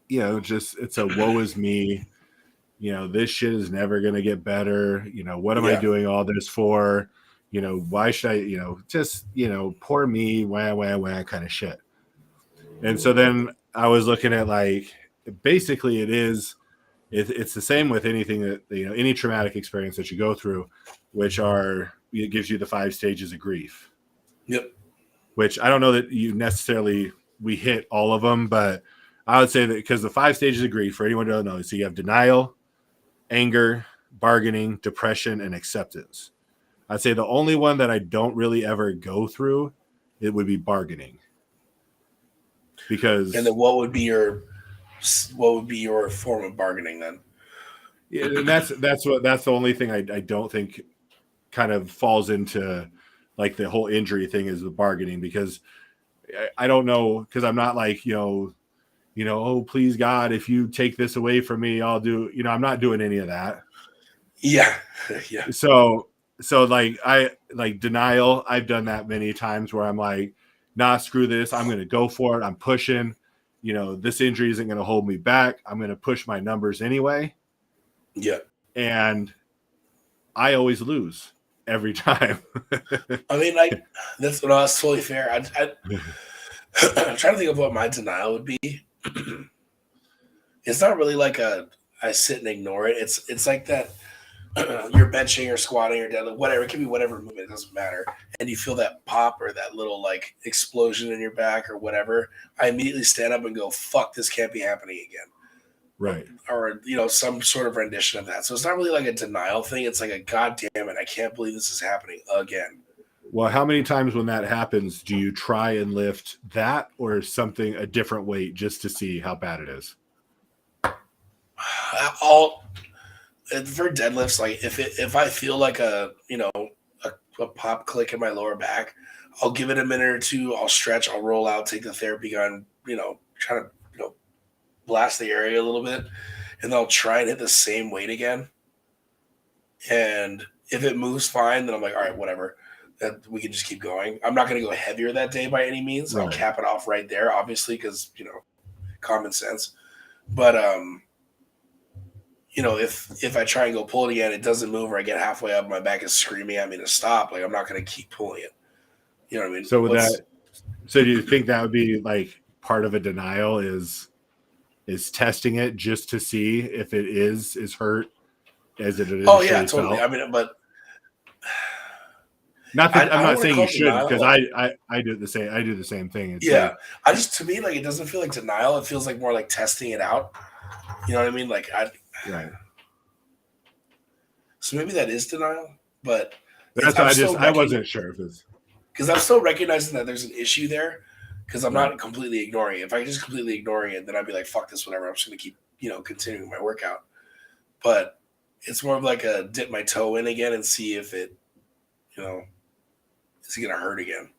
it's a woe is me, this shit is never going to get better. What am I doing all this for? Why should I, poor me, wah kind of shit. And so then I was looking at like, basically it's the same with anything that, any traumatic experience that you go through, which it gives you the 5 stages of grief. Yep. Which I don't know that we hit all of them, but I would say that because the 5 stages of grief, for anyone who doesn't know, so you have denial, anger, bargaining, depression, and acceptance. I'd say the only one that I don't really ever go through, it would be bargaining. Because and then what would be your form of bargaining then? Yeah, and that's the only thing I don't think kind of falls into like the whole injury thing is the bargaining, because I don't know, because I'm not like, oh, please God, if you take this away from me, I'll do, I'm not doing any of that. Yeah. Yeah. So like I like denial. I've done that many times where I'm like, nah, screw this. I'm going to go for it. I'm pushing, this injury isn't going to hold me back. I'm going to push my numbers anyway. Yeah. And I always lose every time. I mean, like, that's totally fair. I'm trying to think of what my denial would be. it's not really like I sit and ignore it. It's like that you're benching or squatting or deadlift, whatever. It can be whatever movement, it doesn't matter. And you feel that pop or that little like explosion in your back or whatever. I immediately stand up and go, fuck, this can't be happening again. Right. Or, some sort of rendition of that. So it's not really like a denial thing. It's like a God damn it, I can't believe this is happening again. Well, how many times when that happens do you try and lift that or something, a different weight, just to see how bad it is? For deadlifts, like if I feel like a pop click in my lower back, I'll give it a minute or two. I'll stretch. I'll roll out. Take the therapy gun. Try to blast the area a little bit, and then I'll try and hit the same weight again. And if it moves fine, then I'm like, all right, whatever. That we can just keep going. I'm not going to go heavier that day by any means. Right. I'll cap it off right there, obviously, because common sense. But if I try and go pull it again, it doesn't move, or I get halfway up, my back is screaming at me to stop. Like, I'm not going to keep pulling it. You know what I mean? So so do you think that would be like part of a denial is testing it just to see if it is hurt as it is? Oh yeah, totally. Felt? I mean, but not that I'm not saying you should, because I do the same. I do the same thing. It's like, I just, to me, like, it doesn't feel like denial. It feels like more like testing it out. You know what I mean? Like right. So maybe that is denial, but that's why I wasn't sure if it's because I'm still recognizing that there's an issue there. Because I'm not completely ignoring it. If I just completely ignoring it, then I'd be like, fuck this, whatever. I'm just going to keep, continuing my workout. But it's more of like a dip my toe in again and see if it, is it going to hurt again.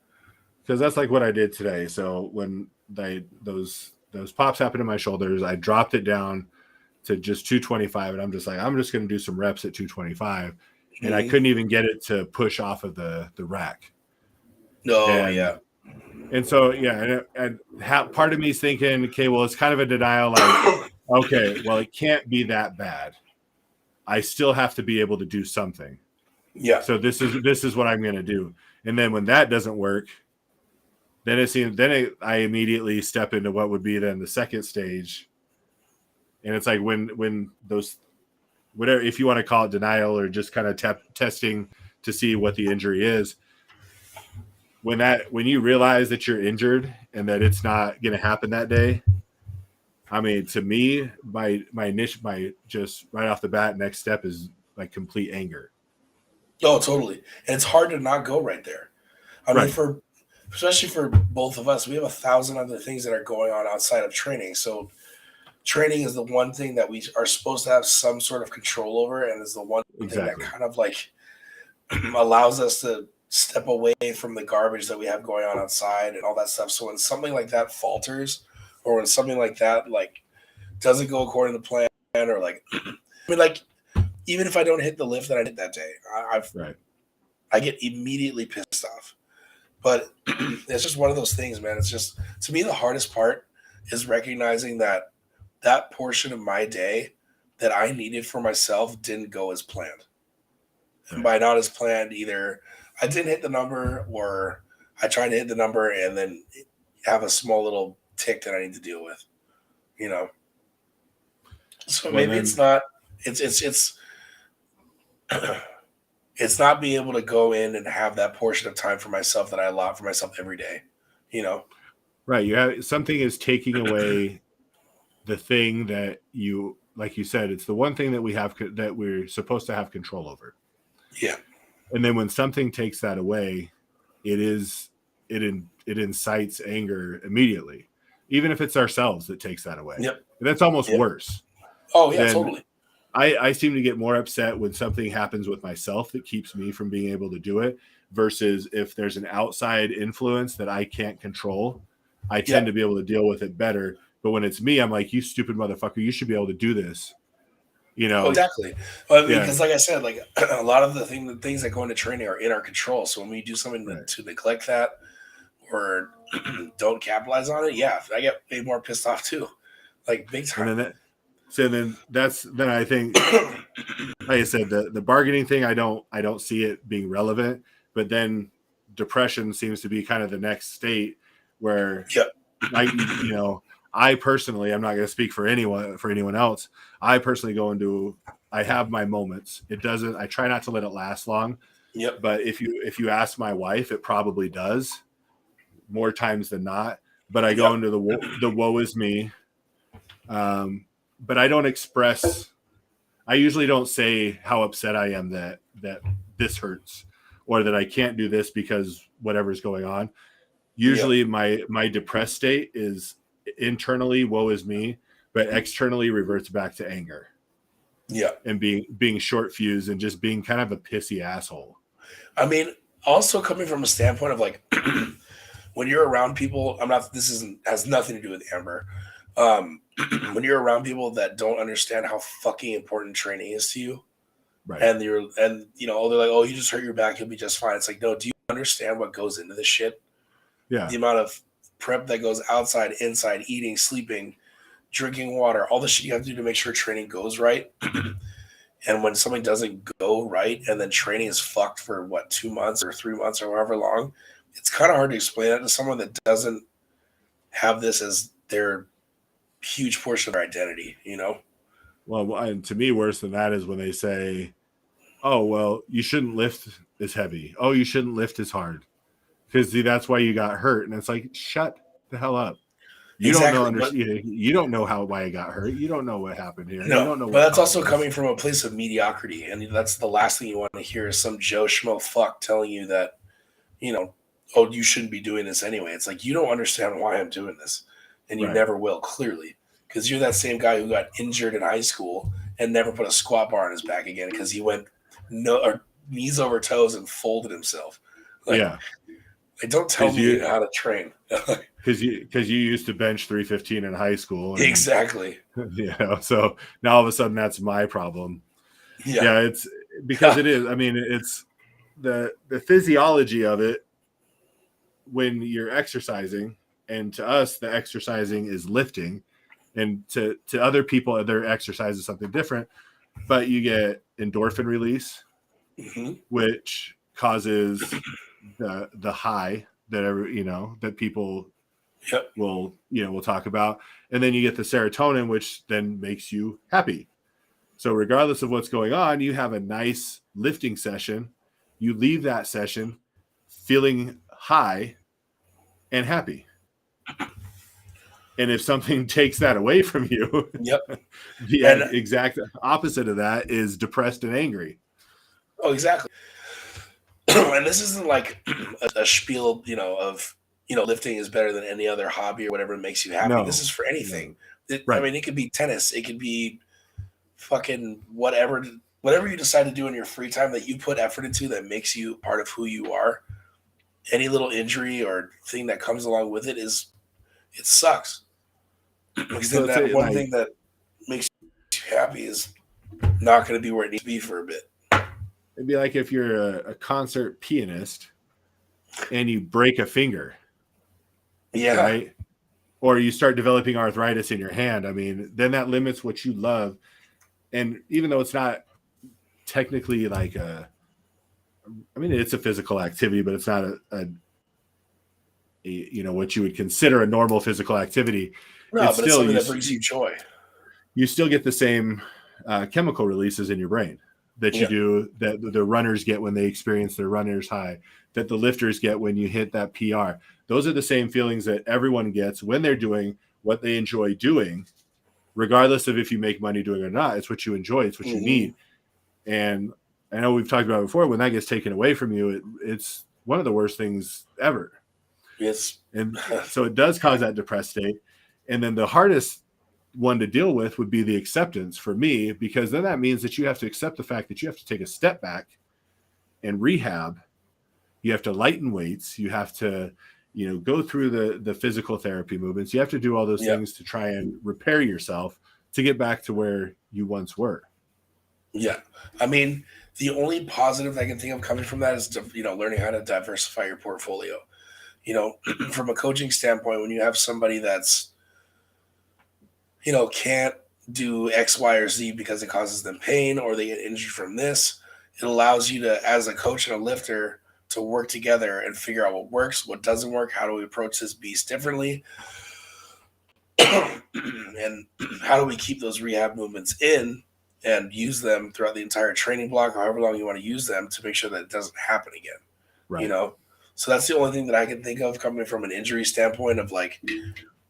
Because that's like what I did today. So when those pops happened in my shoulders, I dropped it down to just 225. And I'm just going to do some reps at 225. And I couldn't even get it to push off of the rack. No, yeah. And so, and part of me is thinking, okay, well, it's kind of a denial. Like, okay, well, it can't be that bad. I still have to be able to do something. Yeah. So this is what I'm going to do. And then when that doesn't work, then I immediately step into what would be then the second stage. And it's like when those, whatever, if you want to call it denial or just kind of testing to see what the injury is. When you realize that you're injured and that it's not going to happen that day, I mean, to me, my just right off the bat, next step is like complete anger. Oh, totally. And it's hard to not go right there. I mean, especially for both of us, we have 1,000 other things that are going on outside of training. So training is the one thing that we are supposed to have some sort of control over, and is the one thing that kind of like allows us to step away from the garbage that we have going on outside and all that stuff. So when something like that falters, or when something like that like doesn't go according to plan, or like I mean, like, even if I don't hit the lift that I did that day, I get immediately pissed off. But it's just one of those things, man. It's just, to me, the hardest part is recognizing that portion of my day that I needed for myself didn't go as planned. And by not as planned, either I didn't hit the number, or I tried to hit the number and then have a small little tick that I need to deal with, So maybe it's not. It's it's not being able to go in and have that portion of time for myself that I allot for myself every day, Right. You have something is taking away the thing that you, like you said, it's the one thing that we're supposed to have control over. Yeah. And then when something takes that away, it incites anger immediately, even if it's ourselves that takes that away. Yep. And that's almost worse. Oh yeah, totally. I seem to get more upset when something happens with myself that keeps me from being able to do it, versus if there's an outside influence that I can't control, I tend to be able to deal with it better. But when it's me, I'm like, you stupid motherfucker, you should be able to do this. Oh, exactly. Well, because like I said, like a lot of the things that go into training are in our control. So when we do something to neglect that or don't capitalize on it, I get way more pissed off too, like big time. And then I think, like I said, the bargaining thing, I don't see it being relevant. But then depression seems to be kind of the next state where, I personally, I'm not going to speak for anyone else. I personally I have my moments. I try not to let it last long. Yep. But if you ask my wife, it probably does more times than not. But I go into the woe is me. But I don't express. I usually don't say how upset I am that this hurts or that I can't do this because whatever's going on. Usually my depressed state is internally woe is me, but externally reverts back to anger. Yeah. And being short fused and just being kind of a pissy asshole. I mean, also coming from a standpoint of like when you're around people, has nothing to do with Amber. When you're around people that don't understand how fucking important training is to you, Right. and they're like, oh, you just hurt your back, you'll be just fine. It's like, no, do you understand what goes into this shit? Yeah. The amount of prep that goes outside, inside, eating, sleeping, drinking water, all the shit you have to do to make sure training goes right. And when something doesn't go right and then training is fucked for 2 months or 3 months or however long, it's kind of hard to explain that to someone that doesn't have this as their huge portion of their identity, you know? Well, and to me, worse than that is when they say, oh, well, you shouldn't lift as heavy. Oh, you shouldn't lift as hard. Because that's why you got hurt. And it's like, shut the hell up. You don't know. You don't know why I got hurt. You don't know what happened here. No, you don't know. But that's also coming from a place of mediocrity, and that's the last thing you want to hear is some Joe Schmo fuck telling you that, oh, you shouldn't be doing this anyway. It's like you don't understand why I'm doing this, and you never will, clearly, because you're that same guy who got injured in high school and never put a squat bar on his back again because he went knees over toes and folded himself. Don't tell me how to train. Because you used to bench 315 in high school. And, exactly. So now all of a sudden that's my problem. Yeah, it's because it is. I mean, it's the physiology of it when you're exercising, and to us, the exercising is lifting, and to other people, their exercise is something different. But you get endorphin release, which causes the high that people we'll talk about, and then you get the serotonin, which then makes you happy. So regardless of what's going on, you have a nice lifting session. You leave that session feeling high and happy. And if something takes that away from you, the exact opposite of that is depressed and angry. Oh, exactly. And this isn't like a spiel, of lifting is better than any other hobby or whatever makes you happy. No, this is for anything. I mean, it could be tennis. It could be fucking whatever you decide to do in your free time that you put effort into that makes you part of who you are. Any little injury or thing that comes along with it sucks. Because then that one thing that makes you happy is not going to be where it needs to be for a bit. It'd be like if you're a concert pianist and you break a finger. Yeah. Right? Or you start developing arthritis in your hand. I mean, then that limits what you love. And even though it's not technically like it's a physical activity, but it's not a what you would consider a normal physical activity. No, but it's something that brings you joy. You still get the same chemical releases in your brain that you do, that the runners get when they experience their runner's high, that the lifters get when you hit that PR. Those are the same feelings that everyone gets when they're doing what they enjoy doing, regardless of if you make money doing it or not. It's what you enjoy. It's what you need. And I know we've talked about it before. When that gets taken away from you, it's one of the worst things ever. Yes. And so it does cause that depressed state. And then the hardest one to deal with would be the acceptance for me, because then that means that you have to accept the fact that you have to take a step back and rehab. You have to lighten weights. You have to, go through the physical therapy movements. You have to do all those things to try and repair yourself to get back to where you once were. Yeah. I mean, the only positive I can think of coming from that is, learning how to diversify your portfolio. From a coaching standpoint, when you have somebody that's, can't do X, Y, or Z because it causes them pain or they get injured from this, it allows you to, as a coach and a lifter, to work together and figure out what works, what doesn't work, how do we approach this beast differently. And how do we keep those rehab movements in and use them throughout the entire training block, however long you want to use them, to make sure that it doesn't happen again. Right. So that's the only thing that I can think of coming from an injury standpoint of like,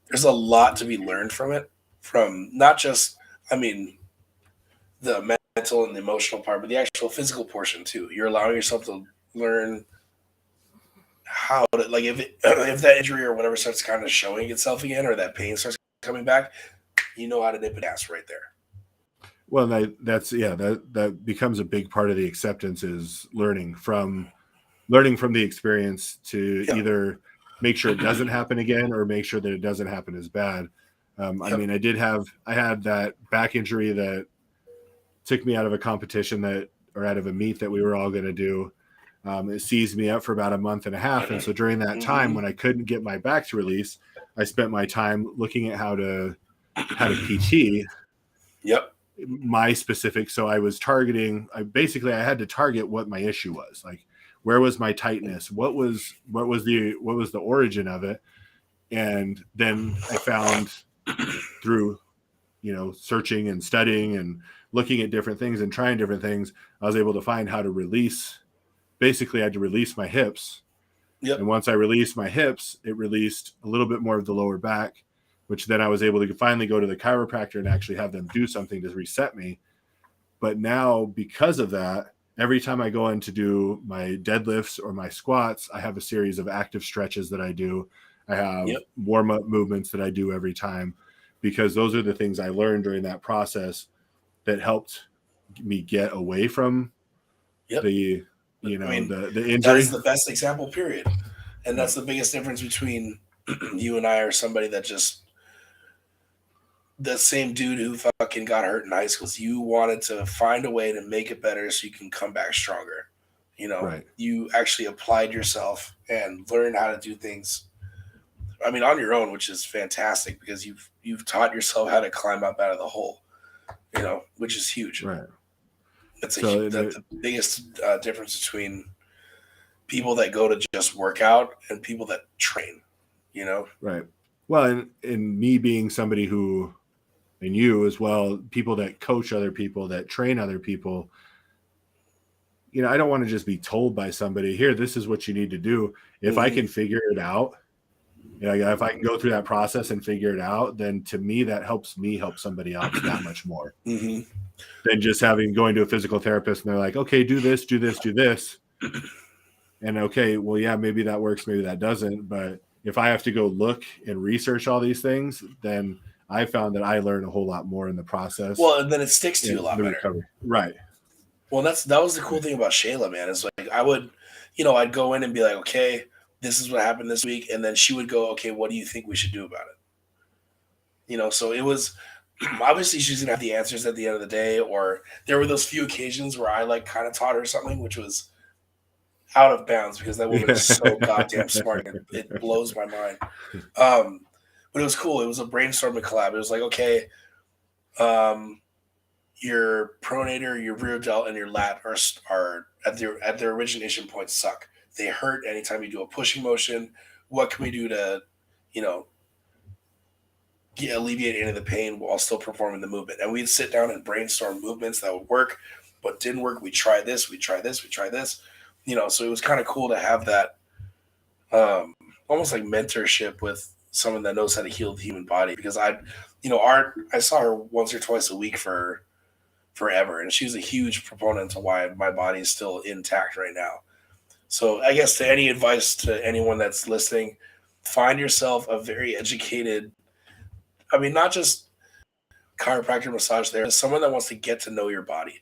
there's a lot to be learned from it, from not just, the mental and the emotional part, but the actual physical portion too. You're allowing yourself to learn how to, like, if that injury or whatever starts kind of showing itself again, or that pain starts coming back, you know how to nip it ass right there. Well, that becomes a big part of the acceptance, is learning from the experience to either make sure it doesn't happen again or make sure that it doesn't happen as bad. I had that back injury that took me out of a competition or out of a meet that we were all going to do. It seized me up for about a month and a half. And so during that time when I couldn't get my back to release, I spent my time looking at how to PT. Yep. My specific. So I was targeting, I had to target what my issue was. Like, where was my tightness? What was the origin of it? And then I found through, searching and studying and looking at different things and trying different things, I was able to find how to release. Basically, I had to release my hips. Yep. And once I released my hips, it released a little bit more of the lower back, which then I was able to finally go to the chiropractor and actually have them do something to reset me. But now, because of that, every time I go in to do my deadlifts or my squats, I have a series of active stretches that I do. I have warm-up movements that I do every time, because those are the things I learned during that process that helped me get away from the injury. That is the best example, period. And that's the biggest difference between you and I, or somebody that just, the same dude who fucking got hurt in high school. You wanted to find a way to make it better so you can come back stronger. You actually applied yourself and learned how to do things, on your own, which is fantastic, because you've taught yourself how to climb up out of the hole, which is huge. Right. That's the biggest difference between people that go to just work out and people that train, Right. Well, and me being somebody who, and you as well, people that coach other people, that train other people, I don't want to just be told by somebody, here, this is what you need to do. If I can figure it out, if I can go through that process and figure it out, then to me, that helps me help somebody else that much more than just going to a physical therapist and they're like, okay, do this, do this, do this. And okay, well, yeah, maybe that works, maybe that doesn't. But if I have to go look and research all these things, then I found that I learned a whole lot more in the process. Well, and then it sticks to you a lot better. Recovery. Right. Well, that was the cool thing about Shayla, man. Is like, I would, I'd go in and be like, okay, this is what happened this week. And then she would go, okay, what do you think we should do about it? So it was, obviously she's going to have the answers at the end of the day, or there were those few occasions where I kind of taught her something, which was out of bounds, because that woman is so goddamn smart. It blows my mind. But it was cool. It was a brainstorming collab. It was like, okay, your pronator, your rear delt, and your lat are at their origination point suck. They hurt anytime you do a pushing motion. What can we do to, alleviate any of the pain while still performing the movement? And we'd sit down and brainstorm movements that would work. What didn't work, we try this, we try this, we try this. So it was kind of cool to have that almost like mentorship with someone that knows how to heal the human body, because I saw her once or twice a week for forever, and she's a huge proponent to why my body is still intact right now. So I guess, to any advice to anyone that's listening, find yourself a very educated, not just chiropractor, massage therapist, someone that wants to get to know your body,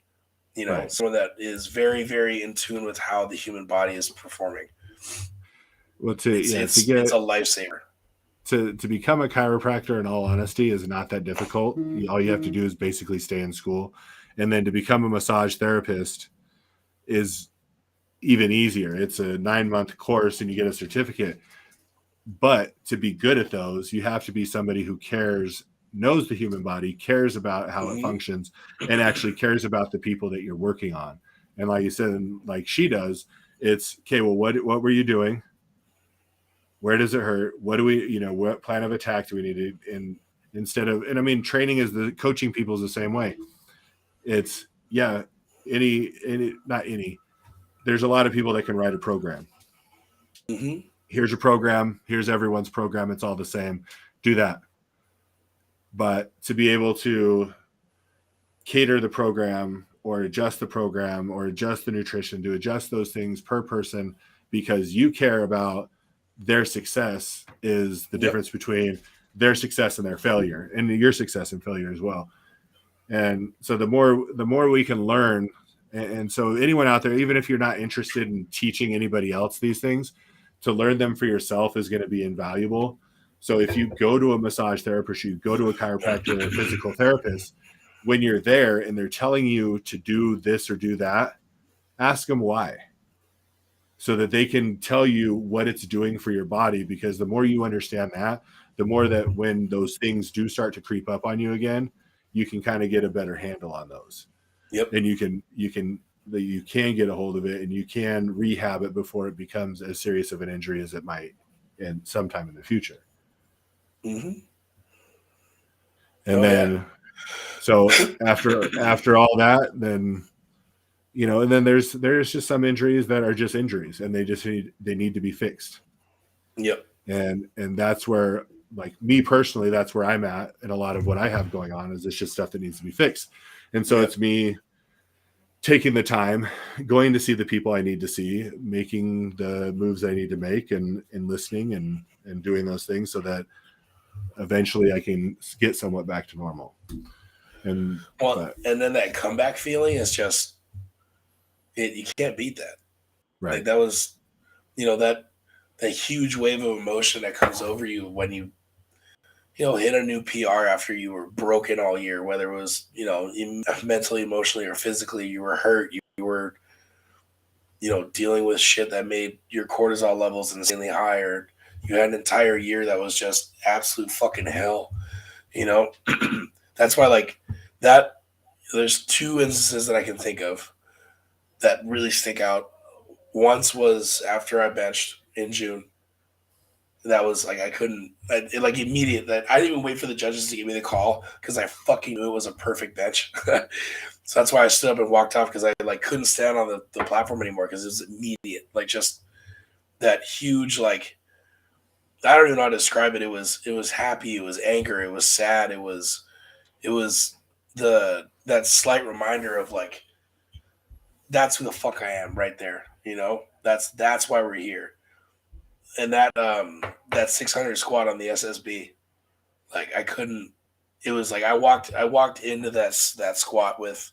right. Someone that is very, very in tune with how the human body is performing. Well, it's a lifesaver. To become a chiropractor, in all honesty, is not that difficult. All you have to do is basically stay in school. And then to become a massage therapist is even easier. It's a 9-month course and you get a certificate. But to be good at those, you have to be somebody who knows the human body, cares about how it functions, and actually cares about the people that you're working on. And like you said, and like she does, it's, okay, well, what were you doing? Where does it hurt? What do we, what plan of attack do we need to, and instead of, and I mean, training is the coaching people is the same way. It's not any, there's a lot of people that can write a program. Mm-hmm. Here's your program. Here's everyone's program. It's all the same. Do that. But to be able to cater the program or adjust the program or adjust the nutrition, to adjust those things per person because you care about their success is the difference between their success and their failure, and your success and failure as well. And so the more we can learn, and so anyone out there, even if you're not interested in teaching anybody else these things, to learn them for yourself is going to be invaluable. So if you go to a massage therapist, you go to a chiropractor or a physical therapist, when you're there and they're telling you to do this or do that, ask them why, so that they can tell you what it's doing for your body. Because the more you understand that, the more that when those things do start to creep up on you again, you can kind of get a better handle on those. Yep. And you can get a hold of it, and you can rehab it before it becomes as serious of an injury as it might in sometime in the future. Mm-hmm. And then, so after all that, then, you know, and then there's just some injuries that are just injuries, and they need to be fixed. Yep. And that's where, like, me personally, that's where I'm at. And a lot of what I have going on is it's just stuff that needs to be fixed. And so it's me taking the time, going to see the people I need to see, making the moves I need to make, and listening and doing those things so that eventually I can get somewhat back to normal. And then that comeback feeling is just, you can't beat that. Right. Like, that was, you know, that huge wave of emotion that comes over you when you hit a new PR after you were broken all year, whether it was, mentally, emotionally, or physically, you were hurt, you were, dealing with shit that made your cortisol levels insanely higher. You had an entire year that was just absolute fucking hell, That's why, like, that, there's two instances that I can think of that really stick out. Once was after I benched in June. That was like, immediate. That I didn't even wait for the judges to give me the call because I fucking knew it was a perfect bench. So that's why I stood up and walked off, because I couldn't stand on the platform anymore, because it was immediate. Like, just that huge, like, I don't even know how to describe it. It was happy. It was anger. It was sad. It was that slight reminder of, like, that's who the fuck I am right there. That's why we're here. And that 600 squat on the SSB, like, I couldn't. It was like I walked into that squat with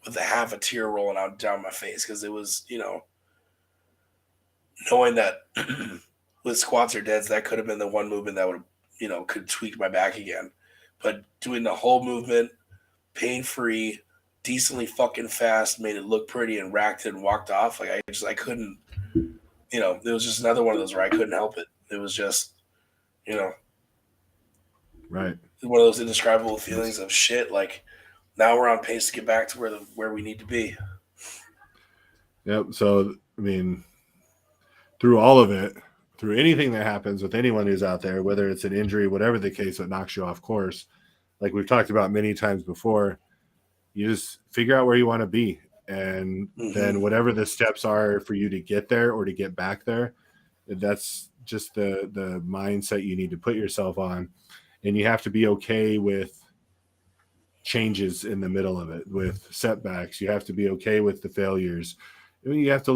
a half a tear rolling out down my face, because it was, knowing that with squats or deads, that could have been the one movement that would, could tweak my back again. But doing the whole movement, pain free, decently fucking fast, made it look pretty, and racked it and walked off. Like, I couldn't. It was just another one of those where I couldn't help it. It was just, right, one of those indescribable feelings of shit. Like, now we're on pace to get back to where we need to be. Yep. So, I mean, through all of it, through anything that happens with anyone who's out there, whether it's an injury, whatever the case that knocks you off course, like we've talked about many times before, you just figure out where you want to be. And then whatever the steps are for you to get there or to get back there, that's just the mindset you need to put yourself on. And you have to be okay with changes in the middle of it, with setbacks. You have to be okay with the failures. I mean, you have to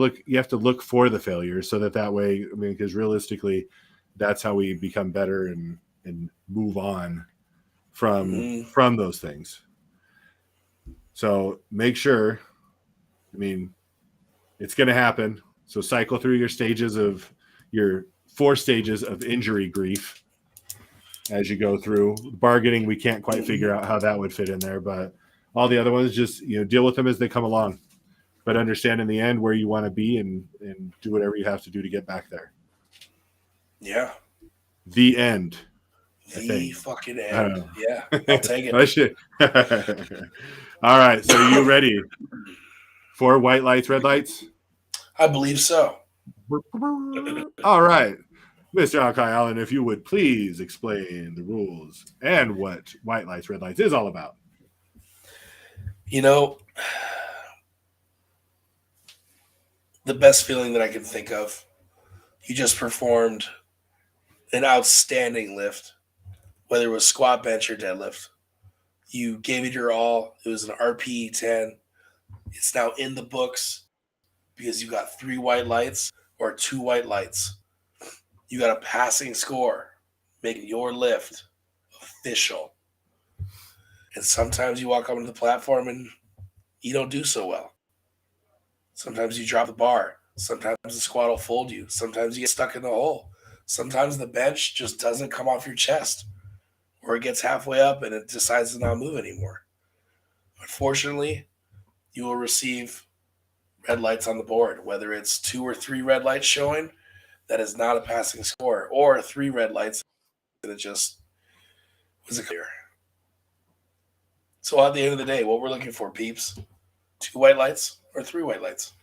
look for the failures, so that way, I mean, because realistically, that's how we become better and move on from those things. So make sure, I mean, it's going to happen. So cycle through your 4 stages of injury grief as you go through. Bargaining, we can't quite figure out how that would fit in there, but all the other ones, just, deal with them as they come along, but understand in the end where you want to be, and do whatever you have to do to get back there. Yeah. The end. The fucking end. Yeah. I'll take it. All right. So are you ready for white lights, red lights? I believe so. All right. Mr. Alki Allen, if you would please explain the rules and what white lights, red lights is all about. You know, the best feeling that I can think of, you just performed an outstanding lift, whether it was squat, bench, or deadlift. You gave it your all. It was an RPE 10. It's now in the books because you got 3 white lights or 2 white lights. You got a passing score, making your lift official. And sometimes you walk up onto the platform and you don't do so well. Sometimes you drop the bar. Sometimes the squat will fold you. Sometimes you get stuck in the hole. Sometimes the bench just doesn't come off your chest, or it gets halfway up and it decides to not move anymore. Unfortunately, you will receive red lights on the board, whether it's 2 or 3 red lights showing, that is not a passing score, or 3 red lights and it just was a clear. So at the end of the day, what we're looking for, peeps, 2 white lights or 3 white lights.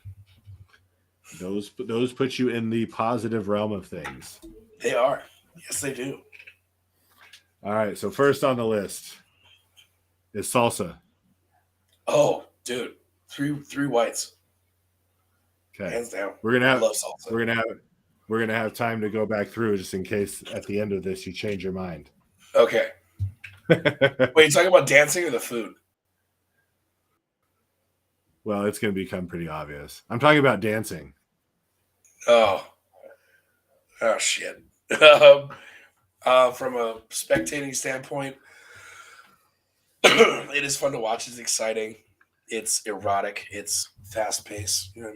Those put you in the positive realm of things. They are. Yes, they do. All right. So first on the list is salsa. Oh, dude, 3 whites. Okay. Hands down. We're gonna have I love salsa. we're gonna have time to go back through just in case at the end of this you change your mind. Okay. Wait, you talking about dancing or the food? Well, it's going to become pretty obvious. I'm talking about dancing. Oh shit. From a spectating standpoint, it is fun to watch. It's exciting. It's erotic. It's fast paced. You know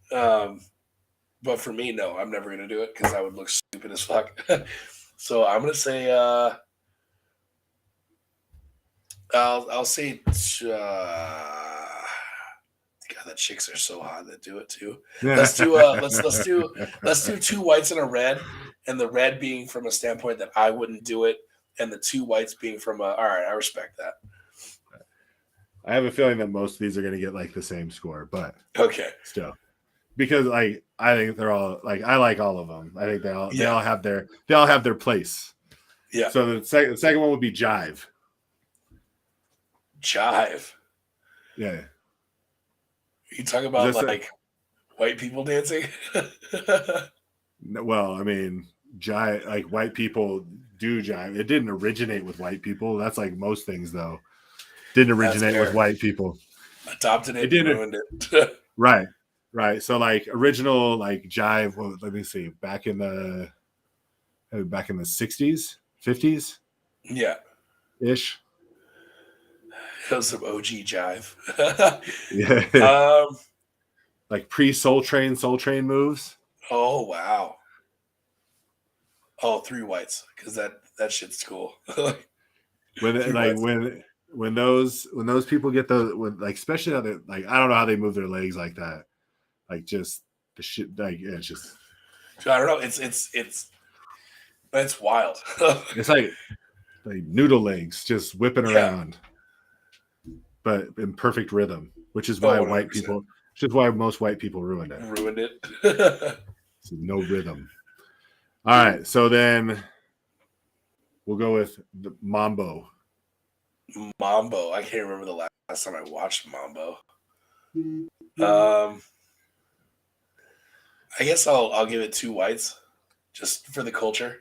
what I mean? But for me, no, I'm never going to do it because I would look stupid as fuck. So I'm going to say, I'll say, God, the chicks are so hot that do it too. Let's do let's do 2 whites and a red, and the red being from a standpoint that I wouldn't do it, and the 2 whites being from all right, I respect that. I have a feeling that most of these are going to get like the same score, but okay, still, because like I think they're all like I like all of them. I think they all have their place. Yeah. So the second one would be jive. Jive. Yeah. You talk about like white people dancing? Well, I mean, jive, like white people do jive. It didn't originate with white people. That's like most things, though. Didn't originate with white people. Adopted it, and ruined it. Right. So like original like jive. Well, let me see. Back in the 60s, 50s. Yeah. Ish. That was some OG jive. Yeah. Like pre-Soul Train moves. Oh wow. Oh, 3 whites, because that shit's cool. when those people get those, like especially how they like, I don't know how they move their legs like that. Like just the shit, like it's just. I don't know. It's wild. It's like noodle legs just whipping around, but in perfect rhythm, which is why most white people ruined it. So no rhythm. All right, so then we'll go with the Mambo. Mambo. I can't remember the last time I watched Mambo. I guess I'll give it 2 whites, just for the culture.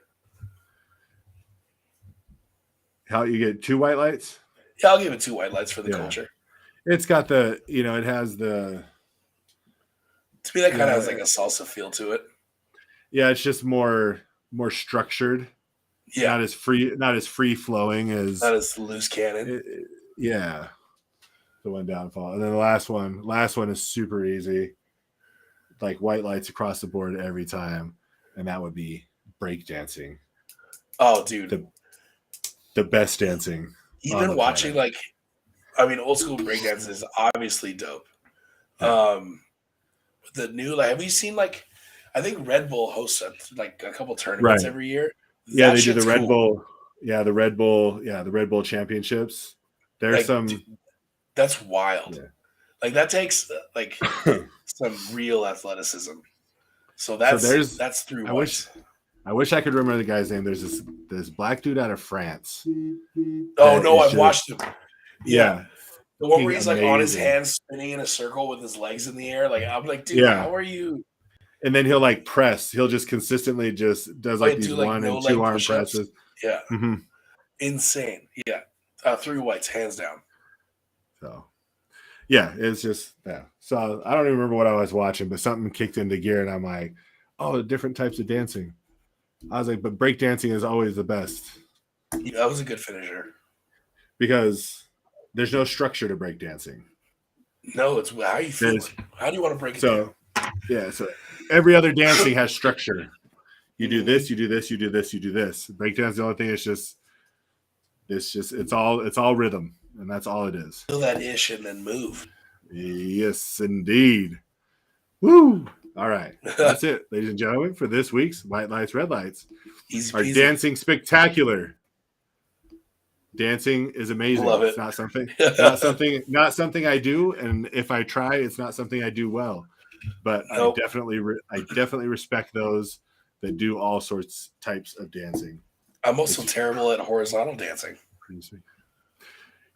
How you get 2 white lights? Yeah, I'll give it 2 white lights for the culture. It's got the, it has the. To me, that kind of has like a salsa feel to it. Yeah, it's just more structured. Yeah, not as free flowing as. Not as loose cannon. Yeah, the one downfall, and then the last one is super easy. Like white lights across the board every time, and that would be break dancing. Oh, dude, the best dancing. Even watching old school breakdance is obviously dope. Yeah. The new, have you seen I think Red Bull hosts a couple tournaments every year. Yeah, they do the Red Bull. Yeah, the Red Bull championships. There's dude, that's wild. Yeah. That takes some real athleticism. So that's 3 whites. I wish I could remember the guy's name. There's this black dude out of France. Oh no, I've watched him. Yeah. The one where he's like on his hands spinning in a circle with his legs in the air. Like I'm like, dude, how are you? And then he'll like press. He'll just consistently just does like these 1 and 2 arm presses. Yeah. Insane. Yeah. 3 whites, hands down. So yeah, it's just So I don't even remember what I was watching, but something kicked into gear and I'm like, oh, different types of dancing. I was like, but break dancing is always the best. Yeah, that was a good finisher. Because there's no structure to break dancing. No, it's how you feel. How do you want to break it down? Yeah, so every other dancing has structure. You do this, you do this, you do this, you do this. Breakdance, the only thing is it's all rhythm, and that's all it is. Feel that ish and then move. Yes, indeed. Woo! All right, that's it, ladies and gentlemen, for this week's White Lights, Red Lights. Easy Our peasy. dancing spectacular. Dancing is amazing. Love it. It's not something I do, and if I try, it's not something I do well. But I definitely respect those that do all types of dancing. I'm also terrible at horizontal dancing.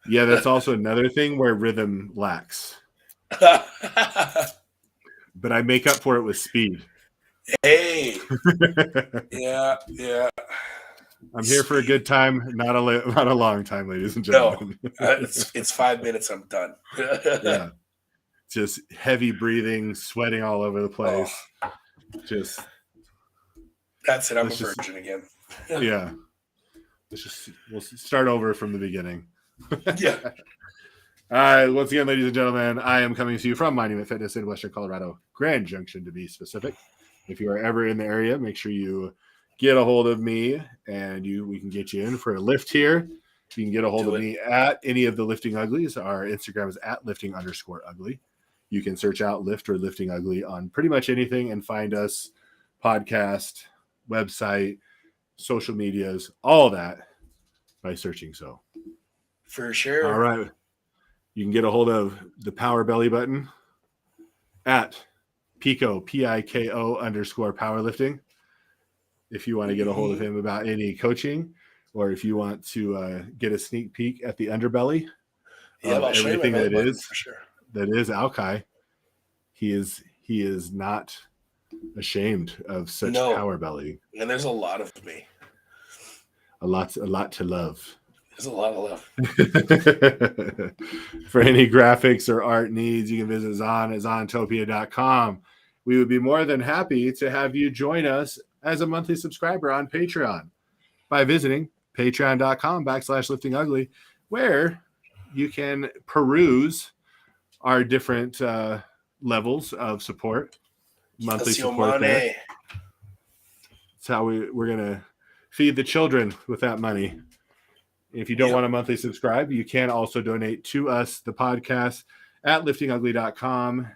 Yeah, that's also another thing where rhythm lacks. But I make up for it with speed. Hey. Yeah. I'm here for a good time, not a long time, ladies and gentlemen. No, it's 5 minutes. I'm done. Yeah, just heavy breathing, sweating all over the place. That's it. I'm a virgin again. Yeah, we'll start over from the beginning. Yeah. All right. Once again, ladies and gentlemen, I am coming to you from Monument Fitness in Western Colorado, Grand Junction to be specific. If you are ever in the area, make sure you get a hold of me, and we can get you in for a lift here. You can get a hold of me at any of the Lifting Uglies. Our Instagram is at lifting_ugly. You can search out Lift or Lifting Ugly on pretty much anything and find us, podcast, website, social medias, all that by searching so. For sure. All right. You can get a hold of the Power Belly button at Pico, PIKO _powerlifting. If you want to get a hold of him about any coaching, or if you want to get a sneak peek at the underbelly of everything that is Alkai, he is not ashamed of such power belly. And there's a lot of me. A lot to love. There's a lot of love. For any graphics or art needs, you can visit Zon at zontopia.com. We would be more than happy to have you join us as a monthly subscriber on Patreon by visiting patreon.com/liftingugly, where you can peruse our different levels of support, monthly support there. That's how we're going to feed the children with that money. If you don't want to monthly subscribe, you can also donate to us, the podcast, at liftingugly.com.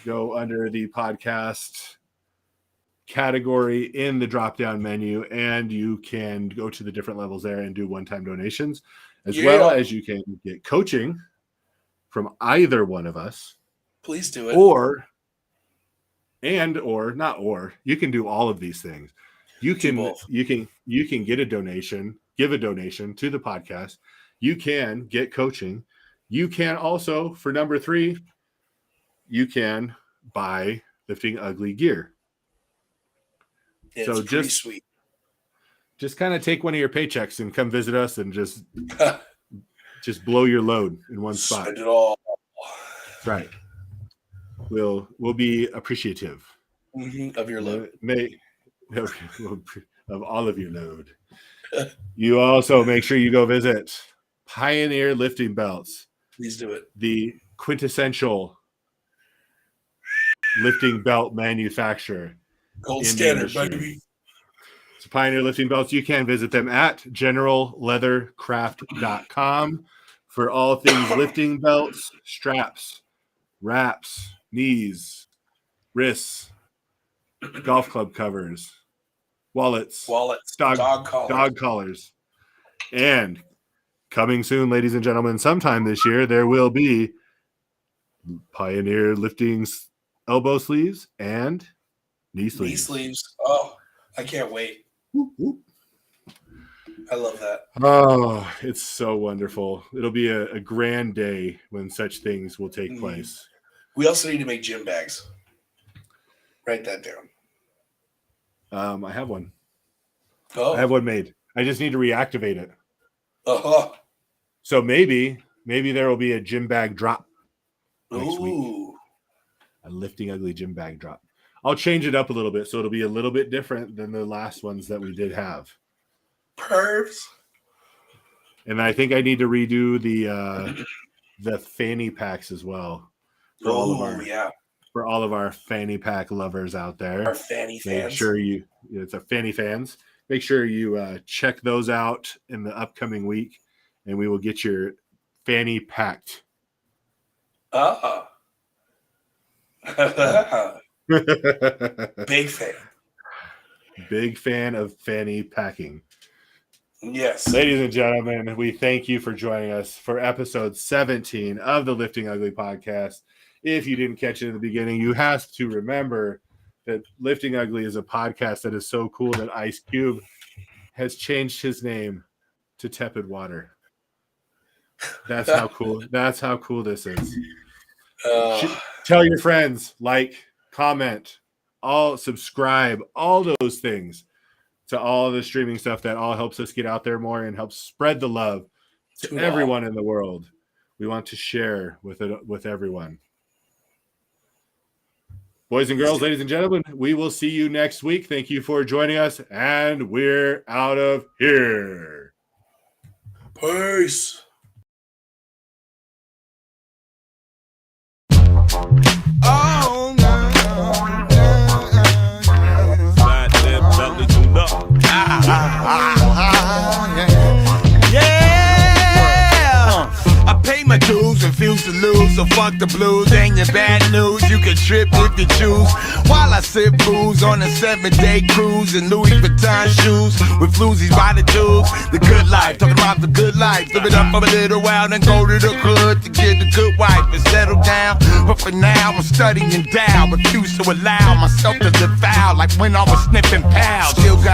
Go under the podcast category in the drop-down menu, and you can go to the different levels there and do one-time donations, as well as you can get coaching from either one of us. Please do it. You can do all of these things. You can get a donation, give a donation to the podcast. You can get coaching. You can also, for number 3, you can buy Lifting Ugly gear. It's so pretty sweet. Just kind of take one of your paychecks and come visit us and just blow your load in one spot. Spend it all. Right. We'll be appreciative of your load. Of all of your load. You also make sure you go visit Pioneer Lifting Belts. Please do it. The quintessential lifting belt manufacturer. Gold standard, baby. So Pioneer Lifting Belts, you can visit them at generalleathercraft.com for all things lifting belts, straps, wraps, knees, wrists, golf club covers, wallets, dog collars. And coming soon, ladies and gentlemen, sometime this year, there will be Pioneer Lifting elbow sleeves and knee sleeves. Oh, I can't wait. Whoop, whoop. I love that. Oh, it's so wonderful. It'll be a grand day when such things will take place. We also need to make gym bags. Write that down. I have one. Oh. I have one made. I just need to reactivate it. Uh-huh. So maybe there will be a gym bag drop next week. A Lifting Ugly gym bag drop. I'll change it up a little bit so it'll be a little bit different than the last ones that we did have. Pervs. And I think I need to redo the fanny packs as well. For all of our fanny pack lovers out there. Our fanny fans. Make sure it's a fanny fans. Make sure you check those out in the upcoming week, and we will get your fanny packed. Big fan. Big fan of fanny packing. Yes. Ladies and gentlemen, we thank you for joining us for episode 17 of the Lifting Ugly podcast. If you didn't catch it in the beginning, you have to remember that Lifting Ugly is a podcast that is so cool that Ice Cube has changed his name to Tepid Water. That's how cool. That's how cool this is. Tell your friends, like, comment, subscribe, all those things to all the streaming stuff that all helps us get out there more and helps spread the love to everyone in the world. We want to share with everyone. Boys and girls, ladies and gentlemen, we will see you next week. Thank you for joining us, and we're out of here. Peace. Oh, no. Flat lip, belly tuned up. Yeah. I pay my dues, refuse to lose, so fuck the blues. Ain't your bad news, you can trip if you choose. While I sip booze on a 7-day cruise in Louis Vuitton shoes with floozies by the jewels. The good life, talking about the good life. Live it up for a little while, then go to the hood to get a good wife and settle down. But for now, I'm studying down, refuse to allow myself to live foul like when I was sniffing pals. Still got